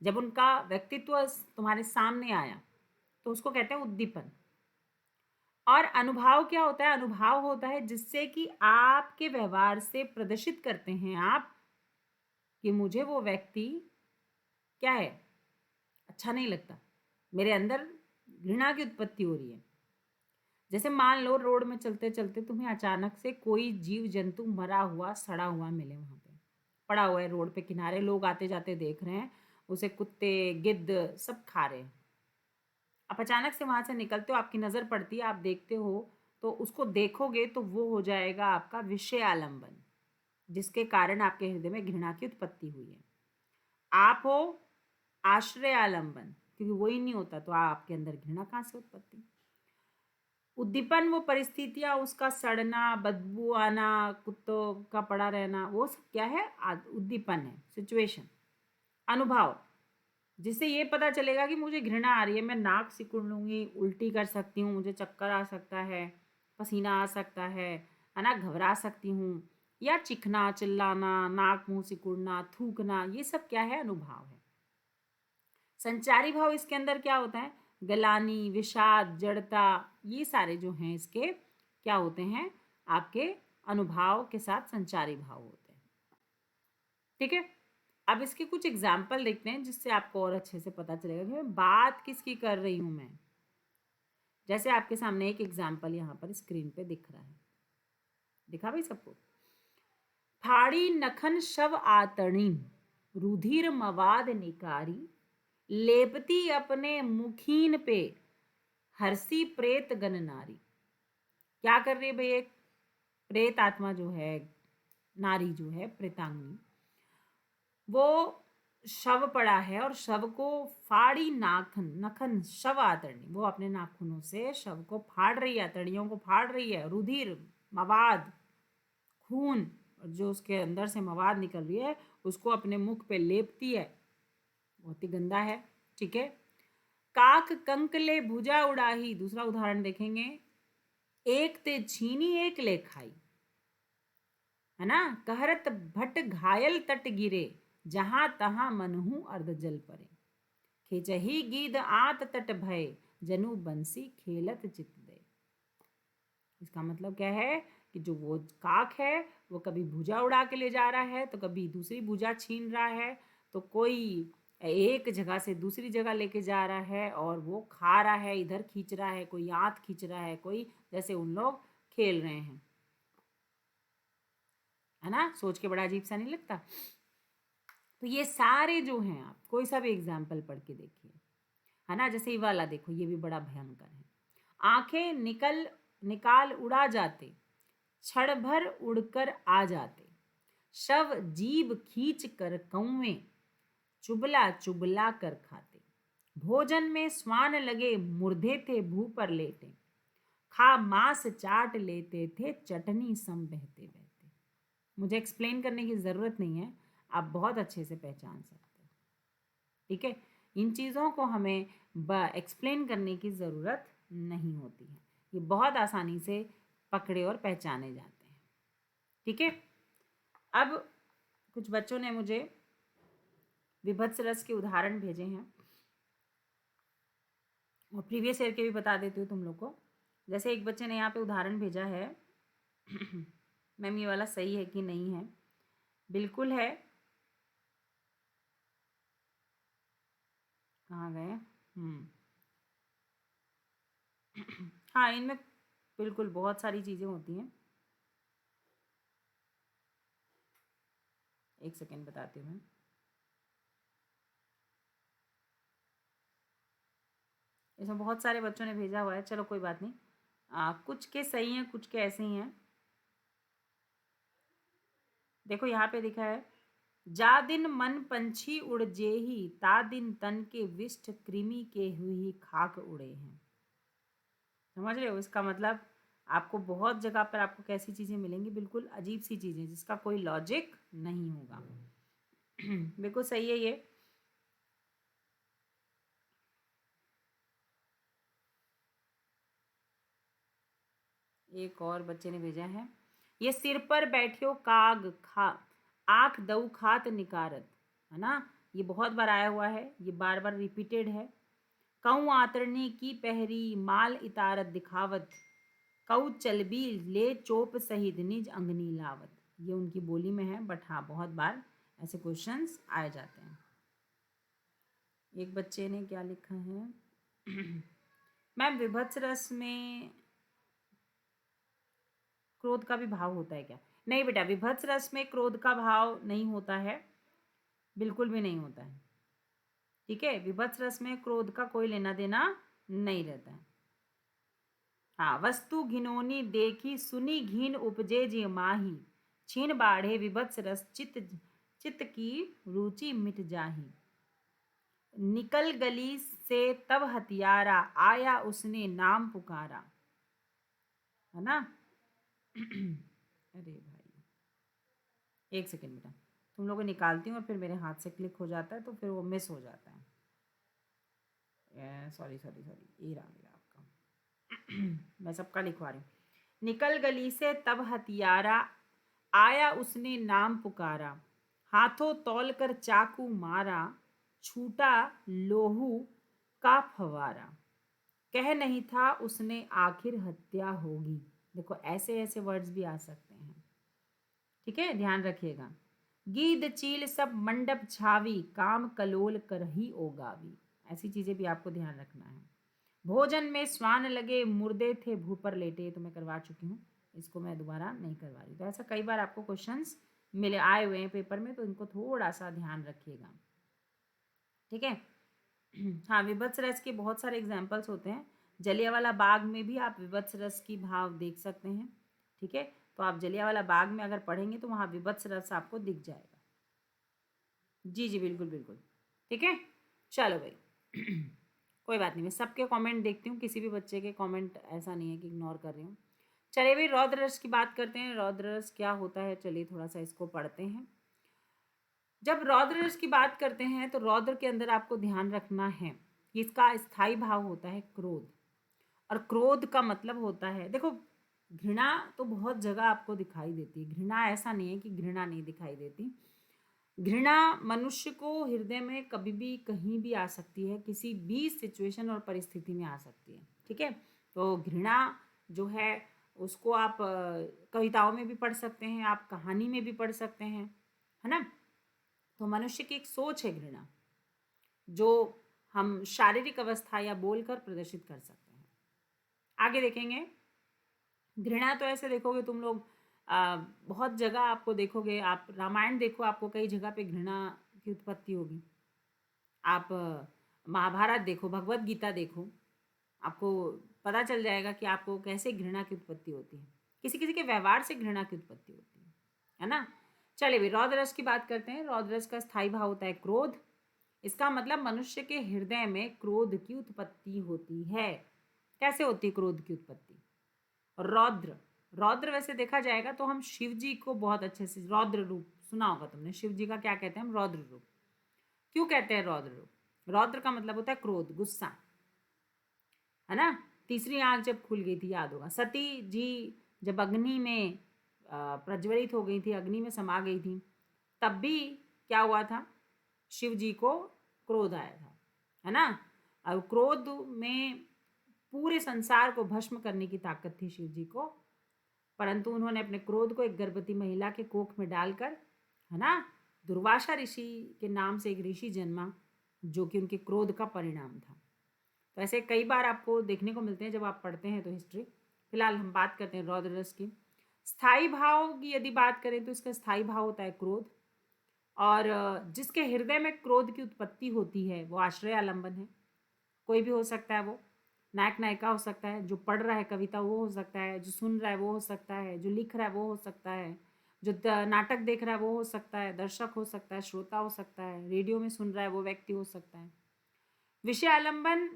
जब उनका व्यक्तित्व तुम्हारे सामने आया तो उसको कहते हैं उद्दीपन। और अनुभाव क्या होता है? अनुभाव होता है जिससे कि आपके व्यवहार से प्रदर्शित करते हैं आप कि मुझे वो व्यक्ति क्या है, अच्छा नहीं लगता, मेरे अंदर घृणा की उत्पत्ति हो रही है। जैसे मान लो रोड में चलते चलते तुम्हें अचानक से कोई जीव जंतु मरा हुआ सड़ा हुआ मिले, वहां पे पड़ा हुआ है रोड पे किनारे, लोग आते जाते देख रहे हैं उसे, कुत्ते गिद्ध सब खा रहे हैं। आप अचानक से वहां से निकलते हो, आपकी नजर पड़ती है, आप देखते हो, तो उसको देखोगे तो वो हो जाएगा आपका विषय आलंबन, जिसके कारण आपके हृदय में घृणा की उत्पत्ति हुई है। आप हो आश्रय आलंबन, क्योंकि वही नहीं होता तो आपके अंदर घृणा कहाँ से उत्पत्ति। उद्दीपन वो परिस्थितियां, उसका सड़ना, बदबू आना, कुत्तों का पड़ा रहना, वो सब क्या है? उद्दीपन है, सिचुएशन। अनुभव, जिससे ये पता चलेगा कि मुझे घृणा आ रही है, मैं नाक सिकुड़ लूंगी, उल्टी कर सकती हूँ, मुझे चक्कर आ सकता है, पसीना आ सकता है ना, घबरा सकती हूँ, या चिखना, चिल्लाना, नाक मुंह सिकुड़ना, थूकना, ये सब क्या है? अनुभव है। संचारी भाव इसके अंदर क्या होता है? गलानी, विषाद, जड़ता, ये सारे जो हैं इसके क्या होते हैं? आपके अनुभाव के साथ संचारी भाव होते हैं। ठीक है, अब इसके कुछ एग्जाम्पल देखते हैं जिससे आपको और अच्छे से पता चलेगा कि मैं बात किसकी कर रही हूं मैं। जैसे आपके सामने एक एग्जाम्पल यहाँ पर स्क्रीन पे दिख रहा है, दिखा भाई सबको? फाड़ी नखन शव आतणी, रुधिर मवाद निकारी, लेपती अपने मुखीन पे, हरसी प्रेत गण नारी। क्या कर रही है भाई? एक प्रेत आत्मा जो है, नारी जो है प्रेतांगनी, वो शव पड़ा है और शव को फाड़ी नाखन, नखन शव आतरणी, वो अपने नाखूनों से शव को फाड़ रही है, आतड़ियों को फाड़ रही है, रुधिर मवाद, खून, जो उसके अंदर से मवाद निकल रही है उसको अपने मुख पे लेपती है, बहुत ही गंदा है। ठीक है, काक कंक ले भुजा उड़ाही, दूसरा उदाहरण देखेंगे, एक ते छीनी एक ले खाई, है ना, कहरत भट घायल तट गिरे, जहां तहां मनहू अर्ध जल परे, खिंचही गीद आत तट भय, जनु बंसी खेलत चित दे। इसका मतलब क्या है कि जो वो काक है वो कभी भुजा उड़ा के ले जा रहा है तो कभी दूसरी भुजा छीन रहा है, तो कोई एक जगह से दूसरी जगह लेके जा रहा है और वो खा रहा है, इधर खींच रहा है, कोई आंत खींच रहा है, कोई जैसे उन लोग खेल रहे हैं, है ना। सोच के बड़ा अजीब सा नहीं लगता? तो ये सारे जो हैं, आप कोई सा भी एग्जाम्पल पढ़ के देखिए, है ना। जैसे ये वाला देखो, ये भी बड़ा भयंकर है। आंखें निकाल उड़ा जाते, क्षण भर उड़कर आ जाते, शव जीभ खींच कर कौवे, चुबला चुबला कर खाते, भोजन में स्वान लगे मुर्दे थे भू पर लेटे, खा मांस चाट लेते थे चटनी सम बहते बहते। मुझे एक्सप्लेन करने की ज़रूरत नहीं है, आप बहुत अच्छे से पहचान सकते हो। ठीक है, इन चीज़ों को हमें एक्सप्लेन करने की ज़रूरत नहीं होती है, ये बहुत आसानी से पकड़े और पहचाने जाते हैं। ठीक है, अब कुछ बच्चों ने मुझे विभत्स रस के उदाहरण भेजे हैं, और प्रीवियस ईयर के भी बता देती हूँ तुम लोग को। जैसे एक बच्चे ने यहाँ पे उदाहरण भेजा है मैम ये वाला सही है कि नहीं है? बिल्कुल है। कहाँ गए? हाँ, इनमें बिल्कुल बहुत सारी चीज़ें होती हैं। एक सेकेंड बताती हूँ मैं। इसमें बहुत सारे बच्चों ने भेजा हुआ है, चलो कोई बात नहीं। कुछ के सही हैं, कुछ के ऐसे ही हैं। देखो यहाँ पे लिखा है, जा दिन मन पंछी उड़ जेही, ता दिन तन के विष्ट कृमि के हुई खाक उड़े हैं। समझ रहे हो? इसका मतलब आपको बहुत जगह पर आपको कैसी चीज़ें मिलेंगी, बिल्कुल अजीब सी चीज़ें जिसका कोई लॉजिक नहीं होगा। बिल्कुल सही है ये। एक और बच्चे ने भेजा है, ये सिर पर बैठियो काग खा, आँख दऊ खात निकारत, है ना। ये बहुत बार आया हुआ है, ये बार बार रिपीटेड है। कऊ आतरनी की पहरी, माल इतारत दिखावत, कऊ चलबी ले चोप सहित निज अंगनी लावत। ये उनकी बोली में है, बट हाँ बहुत बार ऐसे क्वेश्चंस आए जाते हैं। एक बच्चे ने क्या लिखा है मैम, विभत्स रस में क्रोध का भी भाव होता है क्या? नहीं बेटा, विभत्स रस में क्रोध का भाव नहीं होता है, बिल्कुल भी नहीं होता है। ठीक है, विभत्स रस में क्रोध का कोई लेना देना नहीं रहता है। हाँ, वस्तु घिनौनी देखी सुनी घिन उपजे जी माही, छीन बाढ़े विभत्स रस चित चित्त की रुचि मिट जाही। निकल गली से तब हथियारा आया उसने नाम पुकारा, है ना। अरे भाई एक सेकेंड बेटा, तुम लोगों को निकालती हूँ और फिर मेरे हाथ से क्लिक हो जाता है तो फिर वो मिस हो जाता है। सॉरी सॉरी सॉरी, ये रहा मेरा आपका। मैं सबका लिखवा रही हूँ। निकल गली से तब हथियारा आया उसने नाम पुकारा, हाथों तौल कर चाकू मारा, छूटा लोहू का फवारा, कह नहीं था उसने आखिर हत्या होगी। देखो ऐसे ऐसे वर्ड्स भी आ सकते हैं, ठीक है, ध्यान रखिएगा। गीद चील सब मंडप छावी, काम कलोल करही ओगावी, ऐसी चीजें भी आपको ध्यान रखना है। भोजन में स्वान लगे मुर्दे थे भू पर लेटे, तो मैं करवा चुकी हूँ, इसको मैं दोबारा नहीं करवा रही। तो ऐसा कई बार आपको क्वेश्चंस मिले आए हुए हैं पेपर में, तो इनको थोड़ा सा ध्यान रखिएगा, ठीक है। हाँ, विभत्स रस के बहुत सारे एग्जाम्पल्स होते हैं। जलियांवाला बाग में भी आप विभत्स रस की भाव देख सकते हैं, ठीक है। तो आप जलियांवाला बाग में अगर पढ़ेंगे तो वहाँ विभत्स रस आपको दिख जाएगा। जी जी बिल्कुल बिल्कुल, ठीक है। चलो भाई कोई बात नहीं, मैं सबके कमेंट देखती हूँ, किसी भी बच्चे के कमेंट ऐसा नहीं है कि इग्नोर कर रही हूँ। चलिए भाई, रौद्र रस की बात करते हैं। रौद्र रस क्या होता है, चलिए थोड़ा सा इसको पढ़ते हैं। जब रौद्र रस की बात करते हैं तो रौद्र के अंदर आपको ध्यान रखना है कि इसका स्थायी भाव होता है क्रोध, और क्रोध का मतलब होता है, देखो घृणा तो बहुत जगह आपको दिखाई देती है, घृणा ऐसा नहीं है कि घृणा नहीं दिखाई देती। घृणा मनुष्य को हृदय में कभी भी कहीं भी आ सकती है, किसी भी सिचुएशन और परिस्थिति में आ सकती है, ठीक है। तो घृणा जो है उसको आप कविताओं में भी पढ़ सकते हैं, आप कहानी में भी पढ़ सकते हैं, है ना। तो मनुष्य की एक सोच है घृणा, जो हम शारीरिक अवस्था या बोलकर प्रदर्शित कर सकते हैं। आगे देखेंगे। घृणा तो ऐसे देखोगे तुम लोग बहुत जगह आपको देखोगे, आप रामायण देखो, आपको कई जगह पे घृणा की उत्पत्ति होगी। आप महाभारत देखो, भगवत गीता देखो, आपको पता चल जाएगा कि आपको कैसे घृणा की उत्पत्ति होती है, किसी किसी के व्यवहार से घृणा की उत्पत्ति होती है ना। चलिए भी रौद्र रस की बात करते हैं। रौद्र रस का स्थायी भाव होता है क्रोध। इसका मतलब मनुष्य के हृदय में क्रोध की उत्पत्ति होती है। कैसे होती है क्रोध की उत्पत्ति? रौद्र, रौद्र वैसे देखा जाएगा तो हम शिव जी को बहुत अच्छे से, रौद्र रूप सुना होगा तुमने, शिव जी का क्या कहते हैं हम? रौद्र रूप। क्यों कहते हैं रौद्र रूप? रौद्र का मतलब होता है क्रोध, गुस्सा, है ना। तीसरी आंख जब खुल गई थी, याद होगा, सती जी जब अग्नि में प्रज्वलित हो गई थी, अग्नि में समा गई थी, तब भी क्या हुआ था? शिव जी को क्रोध आया था, है ना। अब क्रोध में पूरे संसार को भस्म करने की ताकत थी शिव जी को, परंतु उन्होंने अपने क्रोध को एक गर्भवती महिला के कोख में डालकर, है ना, दुर्वासा ऋषि के नाम से एक ऋषि जन्मा, जो कि उनके क्रोध का परिणाम था। तो ऐसे कई बार आपको देखने को मिलते हैं जब आप पढ़ते हैं तो हिस्ट्री। फिलहाल हम बात करते हैं रौद्र रस की। स्थायी भाव की यदि बात करें तो इसका स्थायी भाव होता है क्रोध, और जिसके हृदय में क्रोध की उत्पत्ति होती है वो आश्रय आलंबन है। कोई भी हो सकता है, वो नायक नायिका हो सकता है, जो पढ़ रहा है कविता वो हो सकता है, जो सुन रहा है वो हो सकता है, जो लिख रहा है वो हो सकता है, जो नाटक देख रहा है वो हो सकता है, दर्शक हो सकता है, श्रोता हो सकता है, रेडियो में सुन रहा है वो व्यक्ति हो सकता है। विषय आलंबन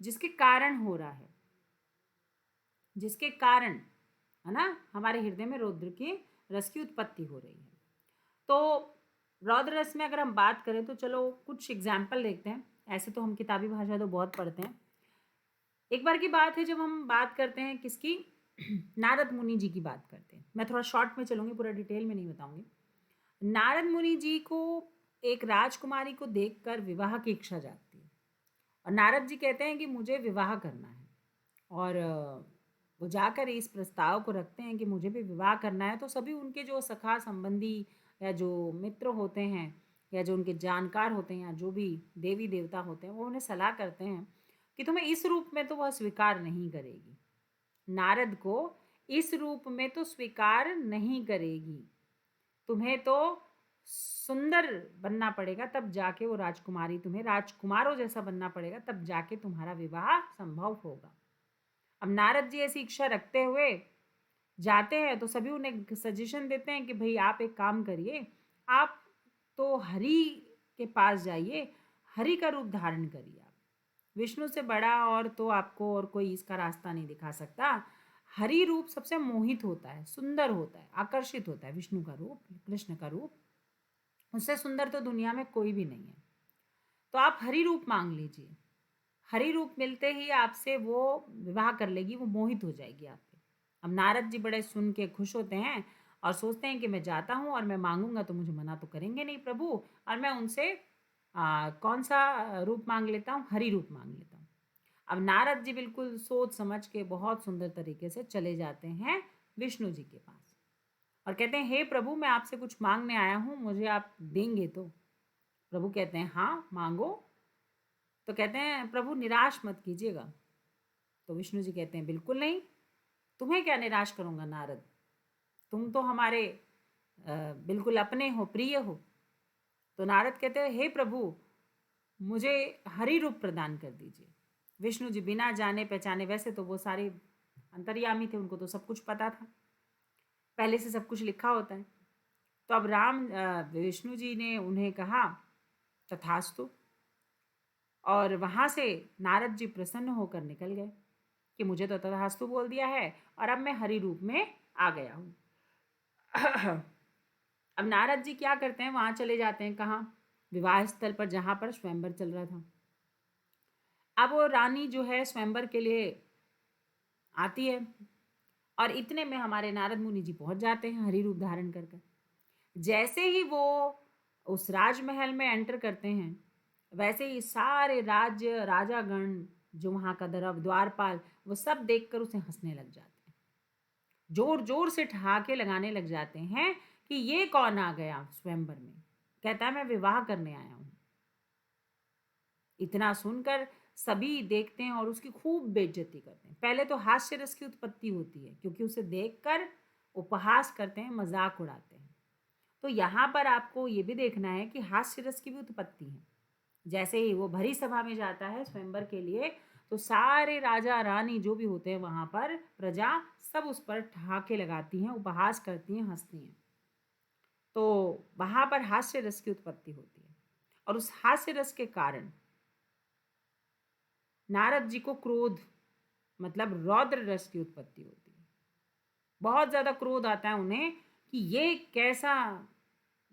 जिसके कारण हो रहा है, जिसके कारण, है ना, हमारे हृदय में रौद्र की रस की उत्पत्ति हो रही है। तो रौद्र रस में अगर हम बात करें तो चलो कुछ एग्जाम्पल देखते हैं। ऐसे तो हम किताबी भाषा तो बहुत पढ़ते हैं। एक बार की बात है जब हम बात करते हैं किसकी, नारद मुनि जी की बात करते हैं। मैं थोड़ा शॉर्ट में चलूंगी, पूरा डिटेल में नहीं बताऊंगी। नारद मुनि जी को एक राजकुमारी को देखकर विवाह की इच्छा जागती है, और नारद जी कहते हैं कि मुझे विवाह करना है। और वो जाकर इस प्रस्ताव को रखते हैं कि मुझे भी विवाह करना है, तो सभी उनके जो सखा संबंधी या जो मित्र होते हैं या जो उनके जानकार होते हैं या जो भी देवी देवता होते हैं, वो उन्हें सलाह करते हैं कि तुम्हें इस रूप में तो वह स्वीकार नहीं करेगी, नारद को इस रूप में तो स्वीकार नहीं करेगी, तुम्हें तो सुंदर बनना पड़ेगा, तब जाके वो राजकुमारी, तुम्हें राजकुमारों जैसा बनना पड़ेगा, तब जाके तुम्हारा विवाह संभव होगा। अब नारद जी ऐसी इच्छा रखते हुए जाते हैं, तो सभी उन्हें सजेशन देते हैं कि भाई आप एक काम करिए, आप तो हरि के पास जाइए, हरि का रूप धारण करिए। आप विष्णु से बड़ा और तो आपको और कोई इसका रास्ता नहीं दिखा सकता। हरि रूप सबसे मोहित होता है, सुंदर होता है, आकर्षित होता है। विष्णु का रूप, कृष्ण का रूप, उससे सुंदर तो दुनिया में कोई भी नहीं है। तो आप हरि रूप मांग लीजिए, हरि रूप मिलते ही आपसे वो विवाह कर लेगी, वो मोहित हो जाएगी आप पे। अब नारद जी बड़े सुन के खुश होते हैं और सोचते हैं कि मैं जाता हूँ और मैं मांगूंगा तो मुझे मना तो करेंगे नहीं प्रभु, और मैं उनसे कौन सा रूप मांग लेता हूँ, हरि रूप मांग लेता हूँ। अब नारद जी बिल्कुल सोच समझ के बहुत सुंदर तरीके से चले जाते हैं विष्णु जी के पास और कहते हैं, हे प्रभु, मैं आपसे कुछ मांगने आया हूँ, मुझे आप देंगे तो? प्रभु कहते हैं, हाँ मांगो। तो कहते हैं, प्रभु निराश मत कीजिएगा। तो विष्णु जी कहते हैं, बिल्कुल नहीं, तुम्हें क्या निराश करूंगा नारद, तुम तो हमारे बिल्कुल अपने हो, प्रिय हो। तो नारद कहते हैं, हे प्रभु, मुझे हरि रूप प्रदान कर दीजिए। विष्णु जी बिना जाने पहचाने, वैसे तो वो सारे अंतर्यामी थे, उनको तो सब कुछ पता था, पहले से सब कुछ लिखा होता है। तो अब विष्णु जी ने उन्हें कहा तथास्तु, और वहाँ से नारद जी प्रसन्न होकर निकल गए कि मुझे तो तथास्तु बोल दिया है और अब मैं हरि रूप में आ गया हूँ। अब नारद जी क्या करते हैं, वहाँ चले जाते हैं, कहाँ? विवाह स्थल पर, जहाँ पर स्वयंवर चल रहा था। अब वो रानी जो है स्वयंवर के लिए आती है और इतने में हमारे नारद मुनि जी पहुँच जाते हैं हरि रूप धारण करके। जैसे ही वो उस राजमहल में एंटर करते हैं, वैसे ही सारे राज्य राजागण जो वहाँ का द्वारपाल, वो सब देखकर उसे हंसने लग जाते हैं, जोर जोर से ठहाके लगाने लग जाते हैं कि ये कौन आ गया स्वयंवर में। कहता है, मैं विवाह करने आया हूँ। इतना सुनकर सभी देखते हैं और उसकी खूब बेइज्जती करते हैं। पहले तो हास्य रस की उत्पत्ति होती है, क्योंकि उसे देखकर उपहास करते हैं, मजाक उड़ाते हैं। तो यहाँ पर आपको ये भी देखना है कि हास्य रस की भी उत्पत्ति है। जैसे ही वो भरी सभा में जाता है स्वयंवर के लिए, तो सारे राजा रानी जो भी होते हैं वहाँ पर, प्रजा सब उस पर ठहाके लगाती हैं, उपहास करती हैं, हंसती हैं। तो वहाँ पर हास्य रस की उत्पत्ति होती है और उस हास्य रस के कारण नारद जी को क्रोध, मतलब रौद्र रस की उत्पत्ति होती है। बहुत ज़्यादा क्रोध आता है उन्हें कि ये कैसा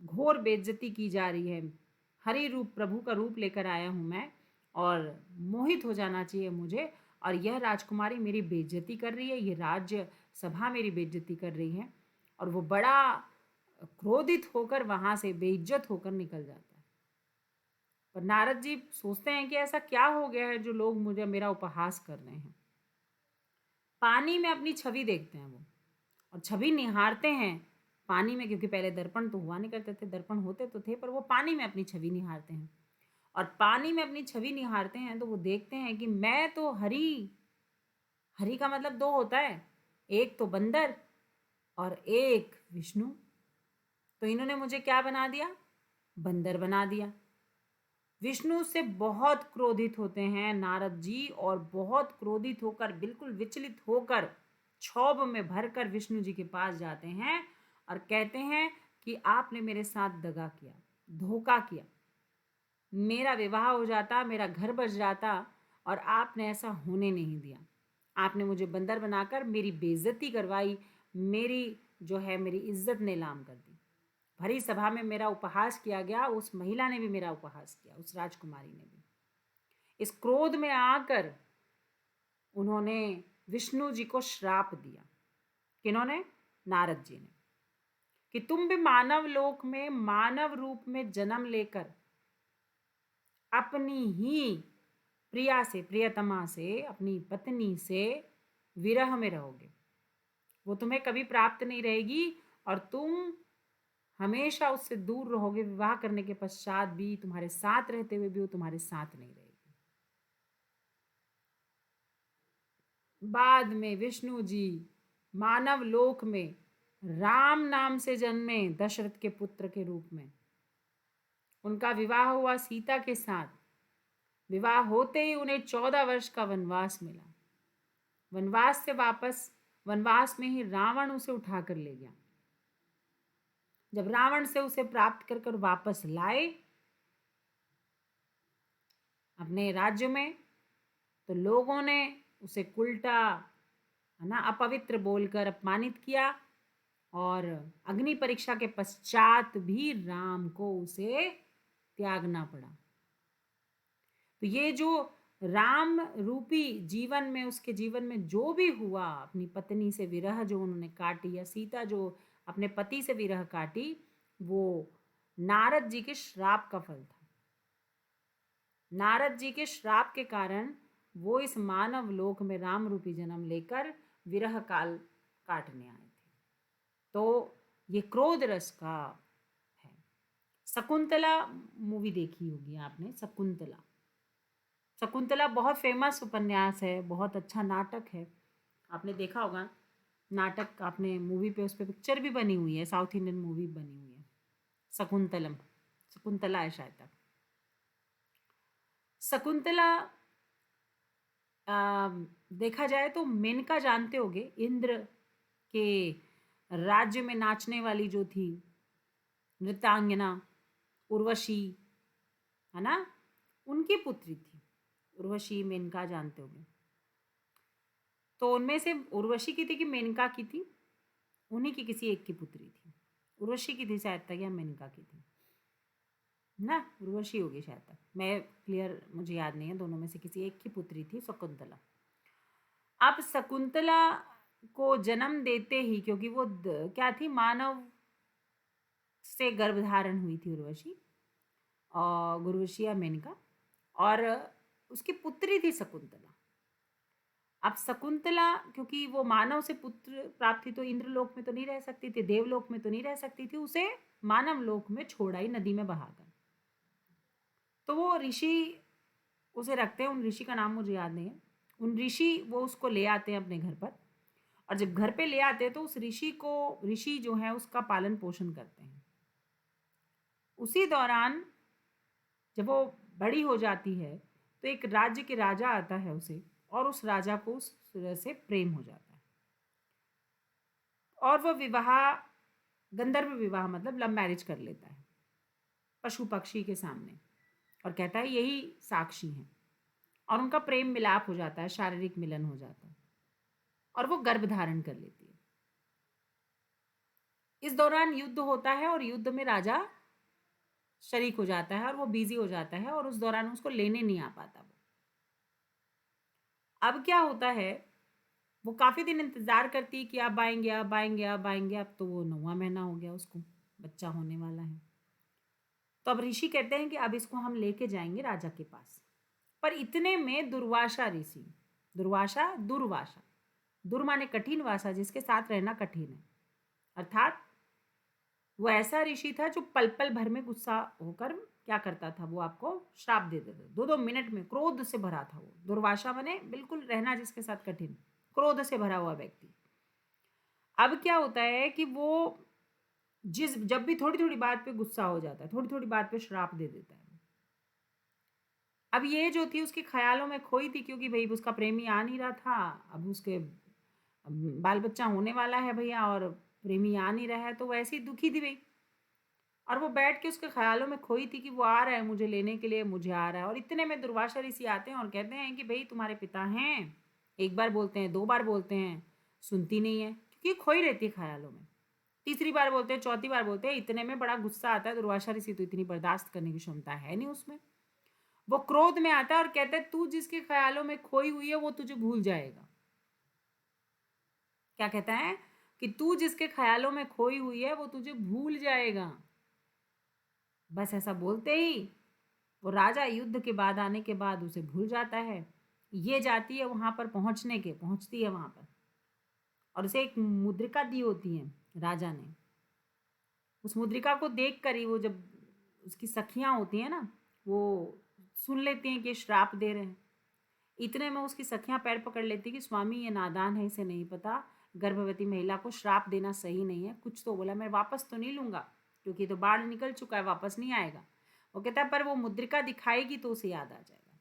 घोर बेइज्जती की जा रही है। हरि रूप, प्रभु का रूप लेकर आया हूँ मैं और मोहित हो जाना चाहिए मुझे, और यह राजकुमारी मेरी बेइज्जती कर रही है, ये राज्य सभा मेरी बेइज्जती कर रही है। और वो बड़ा क्रोधित होकर वहाँ से बेइज्जत होकर निकल जाता है। पर नारद जी सोचते हैं कि ऐसा क्या हो गया है जो लोग मुझे मेरा उपहास कर रहे हैं। पानी में अपनी छवि देखते हैं वो, और छवि निहारते हैं पानी में, क्योंकि पहले दर्पण तो हुआ नहीं करते थे, दर्पण होते तो थे, पर वो पानी में अपनी छवि निहारते हैं। और पानी में अपनी छवि निहारते हैं तो वो देखते हैं कि मैं तो हरि, हरि का मतलब दो होता है, एक तो बंदर और एक विष्णु। तो इन्होंने मुझे क्या बना दिया? बंदर बना दिया। विष्णु से बहुत क्रोधित होते हैं नारद जी, और बहुत क्रोधित होकर, बिल्कुल विचलित होकर, क्षोभ में भरकर विष्णु जी के पास जाते हैं और कहते हैं कि आपने मेरे साथ दगा किया, धोखा किया, मेरा विवाह हो जाता, मेरा घर बस जाता, और आपने ऐसा होने नहीं दिया। आपने मुझे बंदर बनाकर मेरी बेइज्जती करवाई, मेरी जो है मेरी इज्जत नीलाम कर दी। भरी सभा में मेरा उपहास किया गया, उस महिला ने भी मेरा उपहास किया, उस राजकुमारी ने भी। इस क्रोध में आकर उन्होंने विष्णु जी को श्राप दिया। किन्होंने? नारद जी ने, कि तुम भी मानव लोक में मानव रूप में जन्म लेकर अपनी ही प्रिया से, प्रियतमा से, अपनी पत्नी से विरह में रहोगे, वो तुम्हें कभी प्राप्त नहीं रहेगी और तुम हमेशा उससे दूर रहोगे। विवाह करने के पश्चात भी, तुम्हारे साथ रहते हुए भी वो तुम्हारे साथ नहीं रहेगी। बाद में विष्णु जी मानव लोक में राम नाम से जन्मे, दशरथ के पुत्र के रूप में। उनका विवाह हुआ सीता के साथ। विवाह होते ही उन्हें 14 वर्ष का वनवास मिला। वनवास से वापस, वनवास में ही रावण उसे उठा कर ले गया। जब रावण से उसे प्राप्त कर कर वापस लाए अपने राज्य में, तो लोगों ने उसे उल्टा, है ना, अपवित्र बोलकर अपमानित किया और अग्नि परीक्षा के पश्चात भी राम को उसे त्यागना पड़ा। तो ये जो राम रूपी जीवन में, उसके जीवन में जो भी हुआ, अपनी पत्नी से विरह जो उन्होंने काटी, या सीता जो अपने पति से विरह काटी, वो नारद जी के श्राप का फल था। नारद जी के श्राप के कारण वो इस मानव लोक में राम रूपी जन्म लेकर विरह काल काटने आए थे। तो ये क्रोध रस का है। शकुंतला मूवी देखी होगी आपने, शकुंतला। शकुंतला बहुत फेमस उपन्यास है, बहुत अच्छा नाटक है, आपने देखा होगा नाटक। आपने मूवी पे, उस पर पिक्चर भी बनी हुई है, साउथ इंडियन मूवी बनी हुई है, शकुंतलम, शकुंतला है शायद तक। शकुंतला देखा जाए तो मेनका जानते होगे, इंद्र के राज्य में नाचने वाली जो थी नृत्यांगना उर्वशी, है ना, उनकी पुत्री थी उर्वशी। मेनका जानते होगे। तो उनमें से उर्वशी की थी कि मेनका की थी, उन्हीं की किसी एक की पुत्री थी। उर्वशी की थी शायद तक, या मेनका की थी ना, उर्वशी होगी शायद तक, मैं क्लियर मुझे याद नहीं है, दोनों में से किसी एक की पुत्री थी शकुंतला। अब शकुंतला को जन्म देते ही, क्योंकि वो क्या थी, मानव से गर्भधारण हुई थी उर्वशी, और उर्वशी या मेनका, और उसकी पुत्री थी शकुंतला। अब शकुंतला क्योंकि वो मानव से पुत्र प्राप्त थी, तो इंद्रलोक में तो नहीं रह सकती थी, देवलोक में तो नहीं रह सकती थी, उसे मानव लोक में छोड़ आई, नदी में बहाकर। तो वो ऋषि उसे रखते हैं, उन ऋषि का नाम मुझे याद नहीं है, उन ऋषि वो उसको ले आते हैं अपने घर पर, और जब घर पे ले आते हैं तो उस ऋषि जो है उसका पालन पोषण करते हैं। उसी दौरान जब वो बड़ी हो जाती है तो एक राज्य के राजा आता है उसे, और उस राजा को उस तरह से प्रेम हो जाता है, और वह विवाह, गंधर्व विवाह मतलब लव मैरिज कर लेता है पशु पक्षी के सामने, और कहता है यही साक्षी हैं, और उनका प्रेम मिलाप हो जाता है, शारीरिक मिलन हो जाता है, और वो गर्भ धारण कर लेती है। इस दौरान युद्ध होता है, और युद्ध में राजा शरीक हो जाता है, और वो बिजी हो जाता है, और उस दौरान उसको लेने नहीं आ पाता वो। अब क्या होता है, वो काफ़ी दिन इंतज़ार करती है कि अब आएंगे, अब आएंगे, अब आएंगे। अब तो वो 9वां महीना हो गया, उसको बच्चा होने वाला है। तो अब ऋषि कहते हैं कि अब इसको हम लेके जाएंगे राजा के पास। पर इतने में दुर्वासा ऋषि, दुर्वासा, दुर्वासा, दुर माने कठिन, वासा जिसके साथ रहना कठिन है, अर्थात वो ऐसा ऋषि था जो पल पल भर में गुस्सा होकर क्या करता था, वो आपको श्राप दे देता, 2-2 मिनट में। क्रोध से भरा था वो, दुर्वासा माने बिल्कुल रहना जिसके साथ कठिन, क्रोध से भरा हुआ व्यक्ति। अब क्या होता है कि वो जब भी थोड़ी थोड़ी बात पे गुस्सा हो जाता है, थोड़ी थोड़ी बात पे श्राप दे देता है। अब ये जो थी उसके ख्यालों में खोई थी, क्योंकि भाई उसका प्रेमी आ नहीं रहा था, अब उसके बाल बच्चा होने वाला है भैया, और प्रेमी आ नहीं रहा है, तो वैसे ही दुखी थी भाई। और वो बैठ के उसके ख्यालों में खोई थी कि वो आ रहा है मुझे लेने के लिए, मुझे आ रहा है। और इतने में दुर्वासा ऋषि आते हैं और कहते हैं कि भाई तुम्हारे पिता हैं, एक बार बोलते हैं, 2 बार बोलते हैं, सुनती नहीं है, क्योंकि खोई रहती है ख्यालों में। तीसरी बार बोलते हैं, चौथी बार बोलते हैं, इतने में बड़ा गुस्सा आता है। दुर्वासा ऋषि तो इतनी बर्दाश्त करने की क्षमता है नहीं उसमें, वो क्रोध में आता है और कहता है तू जिसके ख्यालों में खोई हुई है वो तुझे भूल जाएगा। क्या कहता है कि तू जिसके ख्यालों में खोई हुई है वो तुझे भूल जाएगा। बस ऐसा बोलते ही वो राजा युद्ध के बाद आने के बाद उसे भूल जाता है। ये जाती है वहां पर पहुंचती है वहां पर, और उसे एक मुद्रिका दी होती है राजा ने। उस मुद्रिका को देख कर ही वो, जब उसकी सखियां होती हैं ना, वो सुन लेती हैं कि ये श्राप दे रहे हैं। इतने में उसकी सखियां पैर पकड़ लेती कि स्वामी ये नादान है, इसे नहीं पता गर्भवती महिला को श्राप देना सही नहीं है। कुछ तो बोला, मैं वापस तो नहीं लूंगा क्योंकि तो बाढ़ निकल चुका है, वापस नहीं आएगा। वो कहता है पर वो मुद्रिका दिखाएगी तो उसे याद आ जाएगा।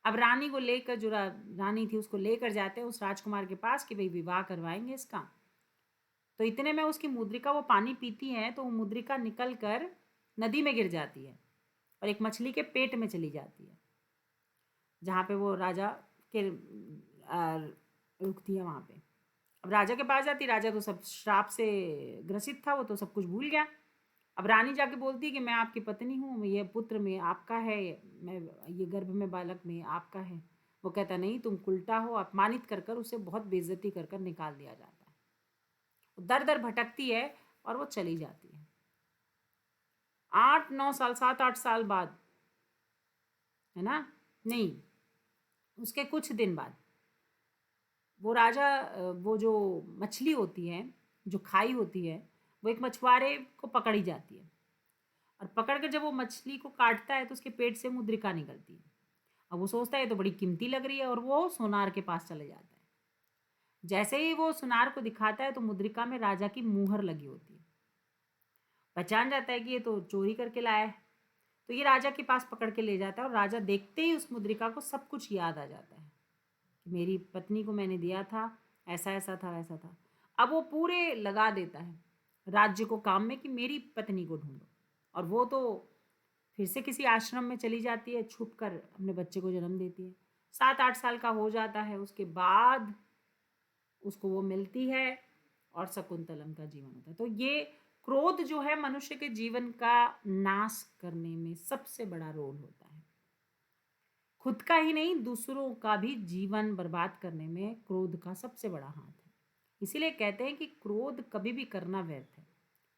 अब रानी को लेकर, जो रानी थी उसको लेकर जाते हैं उस राजकुमार के पास कि भाई विवाह करवाएंगे इसका। तो इतने में उसकी मुद्रिका, वो पानी पीती है तो वो मुद्रिका निकल कर नदी में गिर जाती है और एक मछली के पेट में चली जाती है, जहाँ पे वो राजा के रुकती है वहाँ पे। अब राजा के पास जाती, राजा तो सब श्राप से ग्रसित था, वो तो सब कुछ भूल गया। अब रानी जाके बोलती है कि मैं आपकी पत्नी हूँ, ये पुत्र में आपका है, मैं ये गर्भ में बालक में आपका है। वो कहता नहीं, तुम उल्टा हो। अपमानित कर कर उसे बहुत बेइज्जती कर कर निकाल दिया जाता है। वो दर दर भटकती है और वो चली जाती है। 8-9 साल, 7-8 साल बाद, है ना, नहीं, उसके कुछ दिन बाद वो राजा, वो जो मछली होती है, जो खाई होती है, वो एक मछुआरे को पकड़ी जाती है और पकड़ कर जब वो मछली को काटता है तो उसके पेट से मुद्रिका निकलती है। अब वो सोचता है तो बड़ी कीमती लग रही है और वो सोनार के पास चले जाता है। जैसे ही वो सोनार को दिखाता है तो मुद्रिका में राजा की मुहर लगी होती है। पहचान जाता है कि ये तो चोरी करके लाया है। तो ये राजा के पास पकड़ के ले जाता है और राजा देखते ही उस मुद्रिका को सब कुछ याद आ जाता है कि मेरी पत्नी को मैंने दिया था, ऐसा ऐसा था, वैसा था। अब वो पूरे लगा देता है राज्य को काम में कि मेरी पत्नी को ढूंढो। और वो तो फिर से किसी आश्रम में चली जाती है, छुप कर अपने बच्चे को जन्म देती है। 7-8 साल का हो जाता है, उसके बाद उसको वो मिलती है और शकुंतलम का जीवन होता है। तो ये क्रोध जो है मनुष्य के जीवन का नाश करने में सबसे बड़ा रोल होता है। खुद का ही नहीं, दूसरों का भी जीवन बर्बाद करने में क्रोध का सबसे बड़ा हाथ है। इसीलिए कहते हैं कि क्रोध कभी भी करना व्यर्थ है।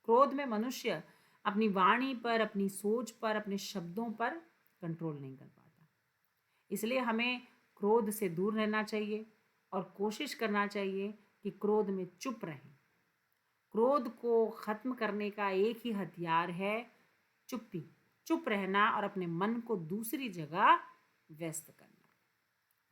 क्रोध में मनुष्य अपनी वाणी पर, अपनी सोच पर, अपने शब्दों पर कंट्रोल नहीं कर पाता। इसलिए हमें क्रोध से दूर रहना चाहिए और कोशिश करना चाहिए कि क्रोध में चुप रहें। क्रोध को खत्म करने का एक ही हथियार है, चुप्पी। चुप रहना और अपने मन को दूसरी जगह व्यस्त करना।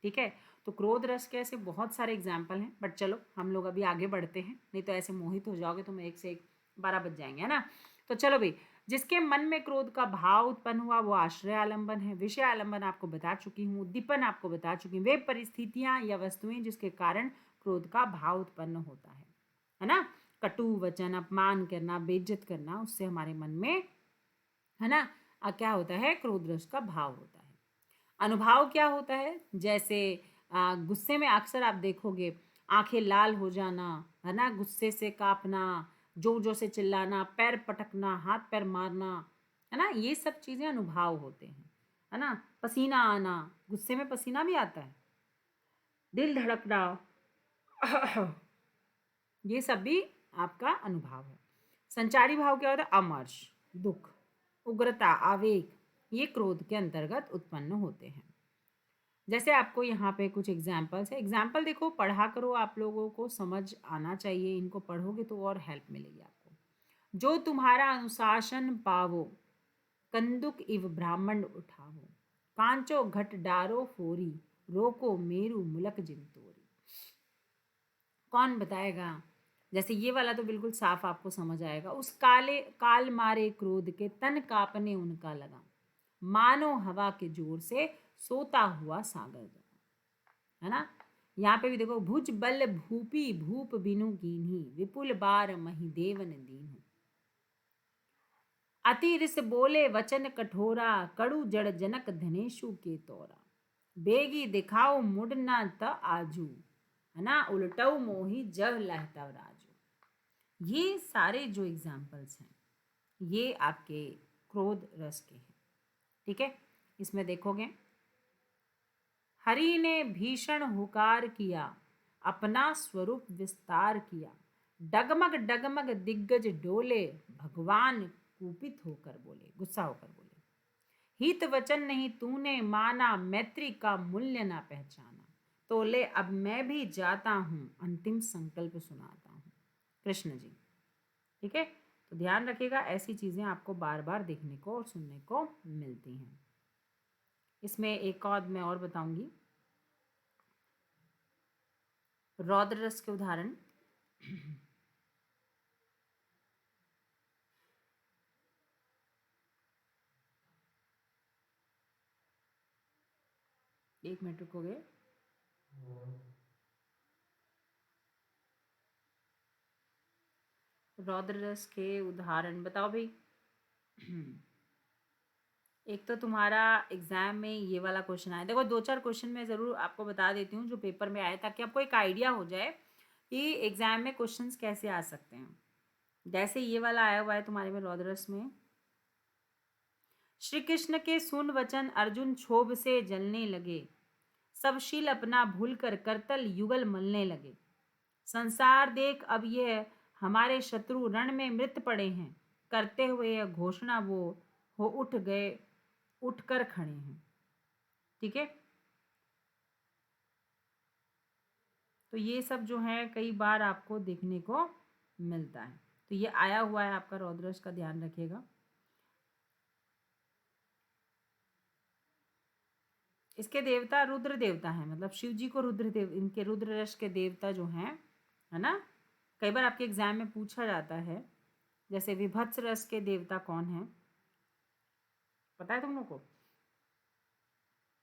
ठीक है, तो क्रोध रस के ऐसे बहुत सारे एग्जाम्पल हैं, बट चलो हम लोग अभी आगे बढ़ते हैं, नहीं तो ऐसे मोहित हो जाओगे तो मैं एक से एक 12 बज जाएंगे, है ना। तो चलो भाई, जिसके मन में क्रोध का भाव उत्पन्न हुआ वो आश्रय आलंबन है। विषय आलंबन आपको बता चुकी हूँ, उद्दीपन आपको बता चुकी हूँ, वे परिस्थितियां या वस्तुएं जिसके कारण क्रोध का भाव उत्पन्न होता है ना। कटु वचन, अपमान करना, बेइज्जत करना, उससे हमारे मन में, है ना, क्या होता है, क्रोध रस का भाव होता है। अनुभाव क्या होता है, जैसे गुस्से में अक्सर आप देखोगे आंखें लाल हो जाना, है ना, गुस्से से कांपना, जोर जोर से चिल्लाना, पैर पटकना, हाथ पैर मारना, है ना, ये सब चीज़ें अनुभाव होते हैं, है ना। पसीना आना, गुस्से में पसीना भी आता है, दिल धड़कना, ये सब भी आपका अनुभव है। संचारी भाव क्या होता है, अमर्ष, दुख, उग्रता, आवेग, ये क्रोध के अंतर्गत उत्पन्न होते हैं। जैसे आपको यहाँ पे कुछ एग्जाम्पल्स है, एग्जाम्पल देखो, पढ़ा करो, आप लोगों को समझ आना चाहिए, इनको पढ़ोगे तो और हेल्प मिलेगी आपको। जो तुम्हारा अनुशासन पावो, कंदुक इव ब्राह्मण उठावो, कांचो घट डारो फोरी, रोको मेरु मुलक जिमतोरी। कौन बताएगा, जैसे ये वाला तो बिल्कुल साफ आपको समझ आएगा। उस काले काल मारे क्रोध के तन कांपने उनका लगा, मानो हवा के जोर से सोता हुआ सागर जगा, है ना। यहाँ पे भी देखो, भुज बल भूपी भूप बिनु कीन्ही, विपुल बार मही देवन दीन्हु, अति रिस बोले वचन कठोरा, कड़ु जड़ जनक धनेशु के तोरा, बेगी दिखाओ मुड़ना त आजू, है ना, उलटऊ मोही जब लहतव राजू। ये सारे जो एग्जाम्पल्स हैं ये आपके क्रोध रस के हैं। ठीक है, इसमें देखोगे, हरि ने भीषण हुकार किया, अपना स्वरूप विस्तार किया, डगमग डगमग दिग्गज डोले, भगवान कुपित होकर बोले, गुस्सा होकर बोले, हित वचन नहीं तूने माना, मैत्री का मूल्य ना पहचाना, तो ले अब मैं भी जाता हूँ, अंतिम संकल्प सुनाता हूँ। कृष्ण जी। ठीक है, तो ध्यान रखिएगा, ऐसी चीज़ें आपको बार बार देखने को और सुनने को मिलती हैं। इसमें एक और मैं और बताऊंगी, रौद्र रस के उदाहरण। एक मिनट रुकोगे। रौद्र रस के उदाहरण बताओ भाई। एक तो तुम्हारा एग्जाम में ये वाला क्वेश्चन आया, देखो 2-4 क्वेश्चन मैं ज़रूर आपको बता देती हूँ जो पेपर में आए, ताकि आपको एक आइडिया हो जाए कि एग्जाम में क्वेश्चंस कैसे आ सकते हैं। जैसे ये वाला आया हुआ है तुम्हारे में रौद्र रस में, श्री कृष्ण के सुन वचन अर्जुन क्षोभ से जलने लगे, सब शील अपना भूल कर करतल युगल मलने लगे, संसार देख अब यह हमारे शत्रु रण में मृत पड़े हैं, करते हुए यह घोषणा वो हो उठ गए, उठकर खड़े हैं। ठीक है, तो ये सब जो है कई बार आपको देखने को मिलता है। तो ये आया हुआ है आपका रौद्रश का, ध्यान रखिएगा। इसके देवता रुद्र देवता हैं, मतलब शिव जी को रुद्र देव, इनके रुद्र रस के देवता जो हैं, है ना, कई बार आपके एग्जाम में पूछा जाता है। जैसे विभत्स रस के देवता कौन है, पता है तुम लोग को?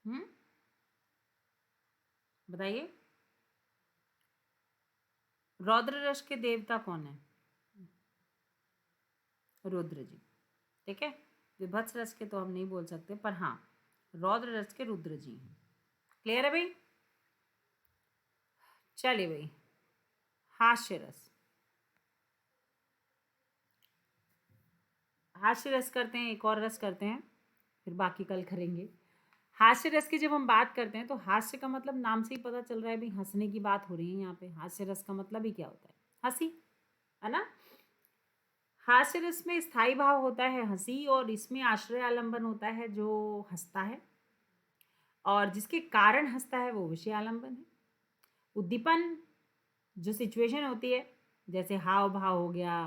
हम्म, बताइए, रौद्र रस के देवता कौन है? रुद्र जी। ठीक है, विभत्स रस के तो हम नहीं बोल सकते, पर हाँ रौद्र रस के रुद्र जी हैं। क्लियर है भाई? चलिए भाई, हास्य रस। हास्य रस करते हैं, एक और रस करते हैं, फिर बाकी कल करेंगे। हास्य रस की जब हम बात करते हैं तो हास्य का मतलब नाम से ही पता चल रहा है भाई, हंसने की बात हो रही है यहाँ पे। हास्य रस का मतलब ही क्या होता है? हंसी, है ना। हास्य रस में स्थायी भाव होता है हंसी, और इसमें आश्रय आलंबन होता है जो हंसता है, और जिसके कारण हंसता है वो विषय आलंबन है। उद्दीपन जो सिचुएशन होती है, जैसे हाव भाव हो गया,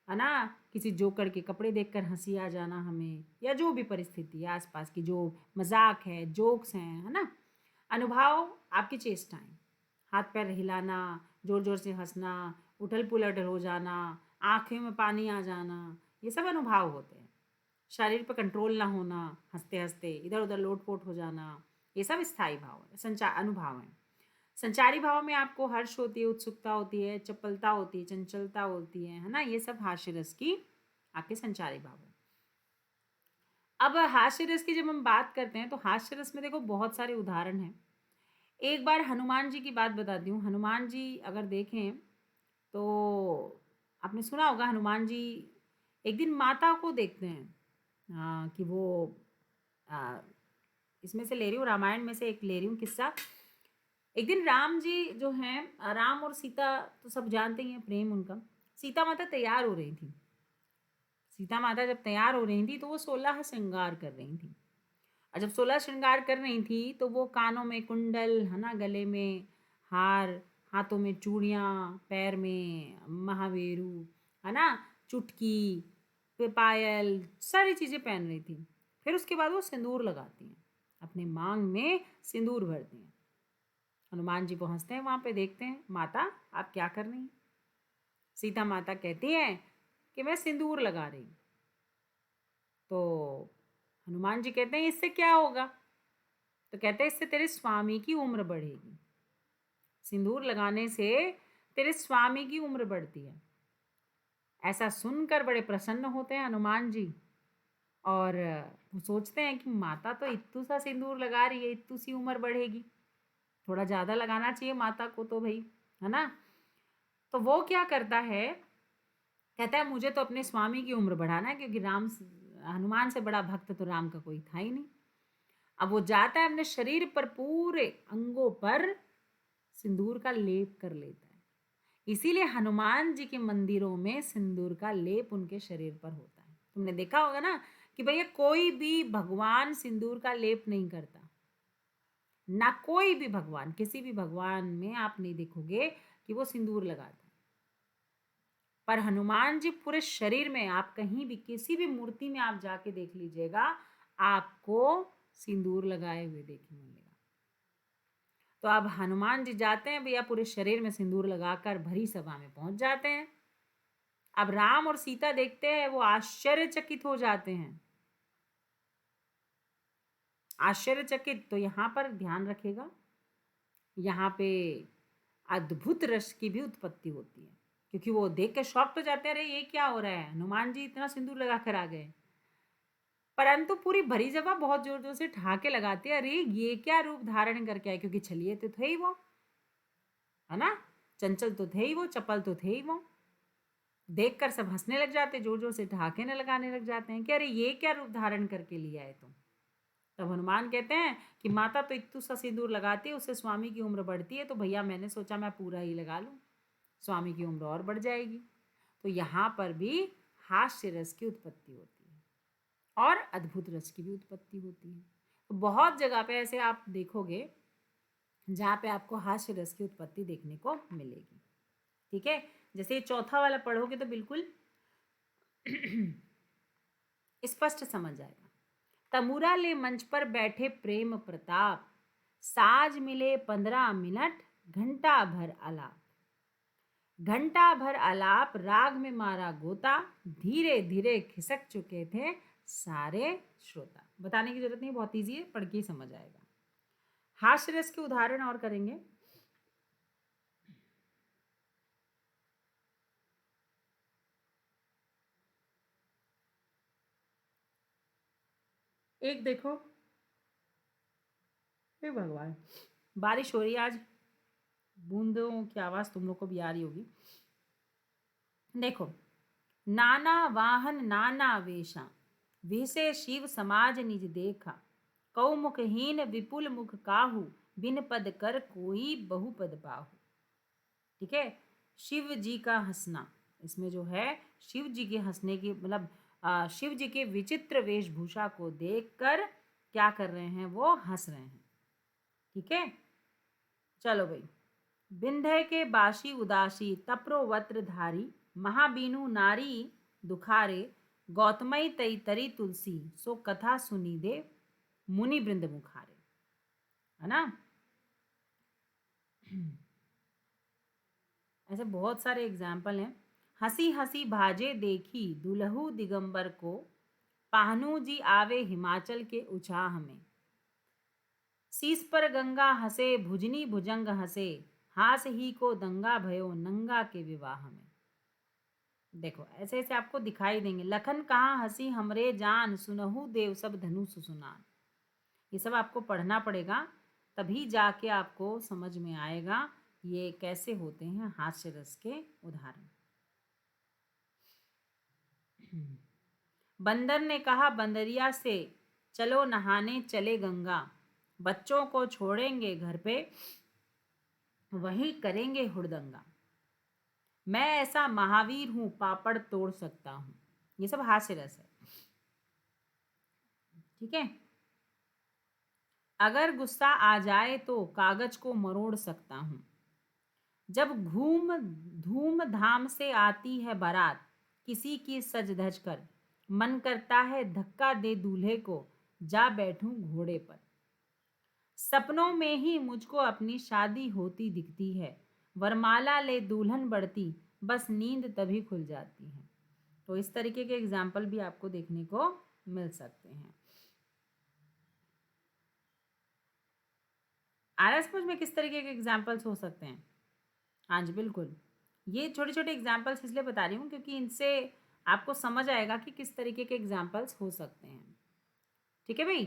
है ना, किसी जोकर के कपड़े देखकर हंसी आ जाना हमें, या जो भी परिस्थिति है आसपास की, जो मजाक है, जोक्स हैं, है ना। अनुभाव आपकी चेष्टाएं, हाथ पैर हिलाना, जोर जोर से हंसना, उठल पुलट हो जाना, आँखें में पानी आ जाना, ये सब अनुभाव होते हैं। शरीर पर कंट्रोल ना होना, हंसते हंसते इधर उधर लोटपोट हो जाना, ये सब स्थायी भाव है, संचार अनुभाव है। संचारी भाव में आपको हर्ष होती है, उत्सुकता होती है, चपलता होती है, चंचलता होती है ना, ये सब हास्य रस की आपके संचारी भाव है। अब हास्य रस की जब हम बात करते हैं तो हास्य रस में देखो बहुत सारे उदाहरण हैं। एक बार हनुमान जी की बात बताती हूँ। हनुमान जी अगर देखें तो आपने सुना होगा, हनुमान जी एक दिन माता को देखते हैं, कि वो आ, इसमें से ले रही हूँ, रामायण में से एक ले रही हूँ किस्सा। एक दिन राम जी जो हैं, राम और सीता तो सब जानते ही हैं प्रेम उनका। सीता माता तैयार हो रही थी। सीता माता जब तैयार हो रही थी तो वो 16 श्रृंगार कर रही थी। और जब 16 श्रृंगार कर रही थी तो वो कानों में कुंडल, है ना, गले में हार, हाथों में चूड़ियाँ, पैर में महावेरू, है ना, चुटकी, पायल, सारी चीज़ें पहन रही थी। फिर उसके बाद वो सिंदूर लगाती हैं, अपने मांग में सिंदूर भरती हैं। हनुमान जी पहुंचते हैं वहां पे, देखते हैं माता आप क्या कर रही हैं। सीता माता कहती हैं कि मैं सिंदूर लगा रही हूँ। तो हनुमान जी कहते हैं इससे क्या होगा? तो कहते हैं इससे तेरे स्वामी की उम्र बढ़ेगी। सिंदूर लगाने से तेरे स्वामी की उम्र बढ़ती है। ऐसा सुनकर बड़े प्रसन्न होते हैं हनुमान जी, और वो सोचते हैं कि माता तो इत्तू सा सिंदूर लगा रही है, इत्तू सी उम्र बढ़ेगी, थोड़ा ज़्यादा लगाना चाहिए माता को तो भाई, है ना। तो वो क्या करता है, कहता है मुझे तो अपने स्वामी की उम्र बढ़ाना है, क्योंकि हनुमान से बड़ा भक्त तो राम का कोई था ही नहीं। अब वो जाता है अपने शरीर पर, पूरे अंगों पर सिंदूर का लेप कर लेता है। इसीलिए हनुमान जी के मंदिरों में सिंदूर का लेप उनके शरीर पर होता है। तुमने देखा होगा ना कि भैया कोई भी भगवान सिंदूर का लेप नहीं करता। ना कोई भी भगवान, किसी भी भगवान में आप नहीं देखोगे कि वो सिंदूर लगाते हैं। पर हनुमान जी पूरे शरीर में, आप कहीं भी किसी भी मूर्ति में आप जाके देख लीजिएगा, आपको सिंदूर लगाए हुए देखने मिलेगा। तो अब हनुमान जी जाते हैं भैया, पूरे शरीर में सिंदूर लगाकर भरी सभा में पहुंच जाते हैं। अब राम और सीता देखते हैं, वो आश्चर्यचकित हो जाते हैं। आश्चर्यचकित, तो यहां पर ध्यान रखेगा, यहाँ पे अद्भुत रस की भी उत्पत्ति होती है, क्योंकि वो देख के शॉक तो जाते हैं, अरे ये क्या हो रहा है, हनुमान जी इतना सिंदूर लगा कर आ गए। परंतु पूरी भरी जगह बहुत जोर जोर से ठहाके लगाते हैं, अरे ये क्या रूप धारण करके आए, क्योंकि छलिए तो थे ही वो, है ना, चंचल तो थे ही वो, चपल तो थे ही वो। देखकर सब हंसने लग जाते, जोर जोर से ठहाके न लगाने लग जाते हैं कि अरे ये क्या रूप धारण करके लिया है तुम। तब हनुमान कहते हैं कि माता तो इतू सा सिंदूर लगाती है, उससे स्वामी की उम्र बढ़ती है, तो भैया मैंने सोचा मैं पूरा ही लगा लूं, स्वामी की उम्र और बढ़ जाएगी। तो यहाँ पर भी हास्य रस की उत्पत्ति होती है और अद्भुत रस की भी उत्पत्ति होती है। तो बहुत जगह पे ऐसे आप देखोगे जहाँ पे आपको हास्य रस की उत्पत्ति देखने को मिलेगी। ठीक है, जैसे चौथा वाला पढ़ोगे तो बिल्कुल स्पष्ट समझ आएगा। तमुरा ले मंच पर बैठे प्रेम प्रताप, साज मिले 15 मिनट, घंटा भर आलाप। घंटा भर आलाप, राग में मारा गोता, धीरे धीरे खिसक चुके थे सारे श्रोता। बताने की जरूरत नहीं, बहुत ईजी है, पढ़ के ही समझ आएगा। हास्य रस के उदाहरण और करेंगे। एक देखो, हे भगवान, बारिश हो रही है आज, बूंदों की आवाज तुम लोग को भी आ रही होगी। देखो, नाना वाहन नाना वेशा, विसे शिव समाज निज देखा, कौमुखहीन विपुल मुख काहू, बिन पद कर कोई बहुपद पाहू। ठीक है, शिव जी का हंसना, इसमें जो है शिव जी के हंसने की मतलब शिव जी के विचित्र वेशभूषा को देखकर क्या कर रहे हैं, वो हंस रहे हैं। ठीक है, चलो भाई। बिंध्य के बाशी उदासी, तप्रो वत्र धारी, महाबीनु नारी दुखारे, गौतमई तई तरी तुलसी, सो कथा सुनी दे मुनि वृंद मुखारे। है ना, ऐसे बहुत सारे एग्जाम्पल हैं। हंसी हंसी भाजे देखी दुलहु दिगंबर को, पाहनु जी आवे हिमाचल के उचाह में, शीस पर गंगा हंसे भुजनी भुजंग हंसे, हास ही को दंगा भयो नंगा के विवाह में। देखो ऐसे ऐसे आपको दिखाई देंगे। लखन कहाँ हंसी हमरे जान, सुनहु देव सब धनुष सुनान। ये सब आपको पढ़ना पड़ेगा, तभी जाके आपको समझ में आएगा ये कैसे होते हैं हास्य रस के उदाहरण। बंदर ने कहा बंदरिया से, चलो नहाने चले गंगा, बच्चों को छोड़ेंगे घर पे, वहीं करेंगे हुड़दंगा। मैं ऐसा महावीर हूं, पापड़ तोड़ सकता हूं। ये सब हास्य रस है। ठीक है, अगर गुस्सा आ जाए तो कागज को मरोड़ सकता हूं। जब घूम धूम धाम से आती है बारात, किसी की सज धज कर, मन करता है धक्का दे दूल्हे को, जा बैठूं घोड़े पर। सपनों में ही मुझको अपनी शादी होती दिखती है, वरमाला ले दुल्हन बढ़ती, बस नींद तभी खुल जाती है। तो इस तरीके के एग्जाम्पल भी आपको देखने को मिल सकते हैं। आ रहा है समझ में किस तरीके के एग्जाम्पल्स हो सकते हैं? हाँ जी बिल्कुल, ये छोटे छोटे एग्जाम्पल्स इसलिए बता रही हूँ क्योंकि इनसे आपको समझ आएगा कि किस तरीके के एग्जाम्पल्स हो सकते हैं। ठीक है भाई,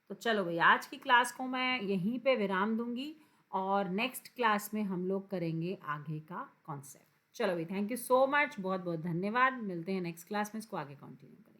तो चलो भाई आज की क्लास को मैं यहीं पे विराम दूंगी और नेक्स्ट क्लास में हम लोग करेंगे आगे का कॉन्सेप्ट। चलो भाई, थैंक यू सो मच, बहुत बहुत धन्यवाद। मिलते हैं नेक्स्ट क्लास में, इसको आगे कंटिन्यू करेंगे।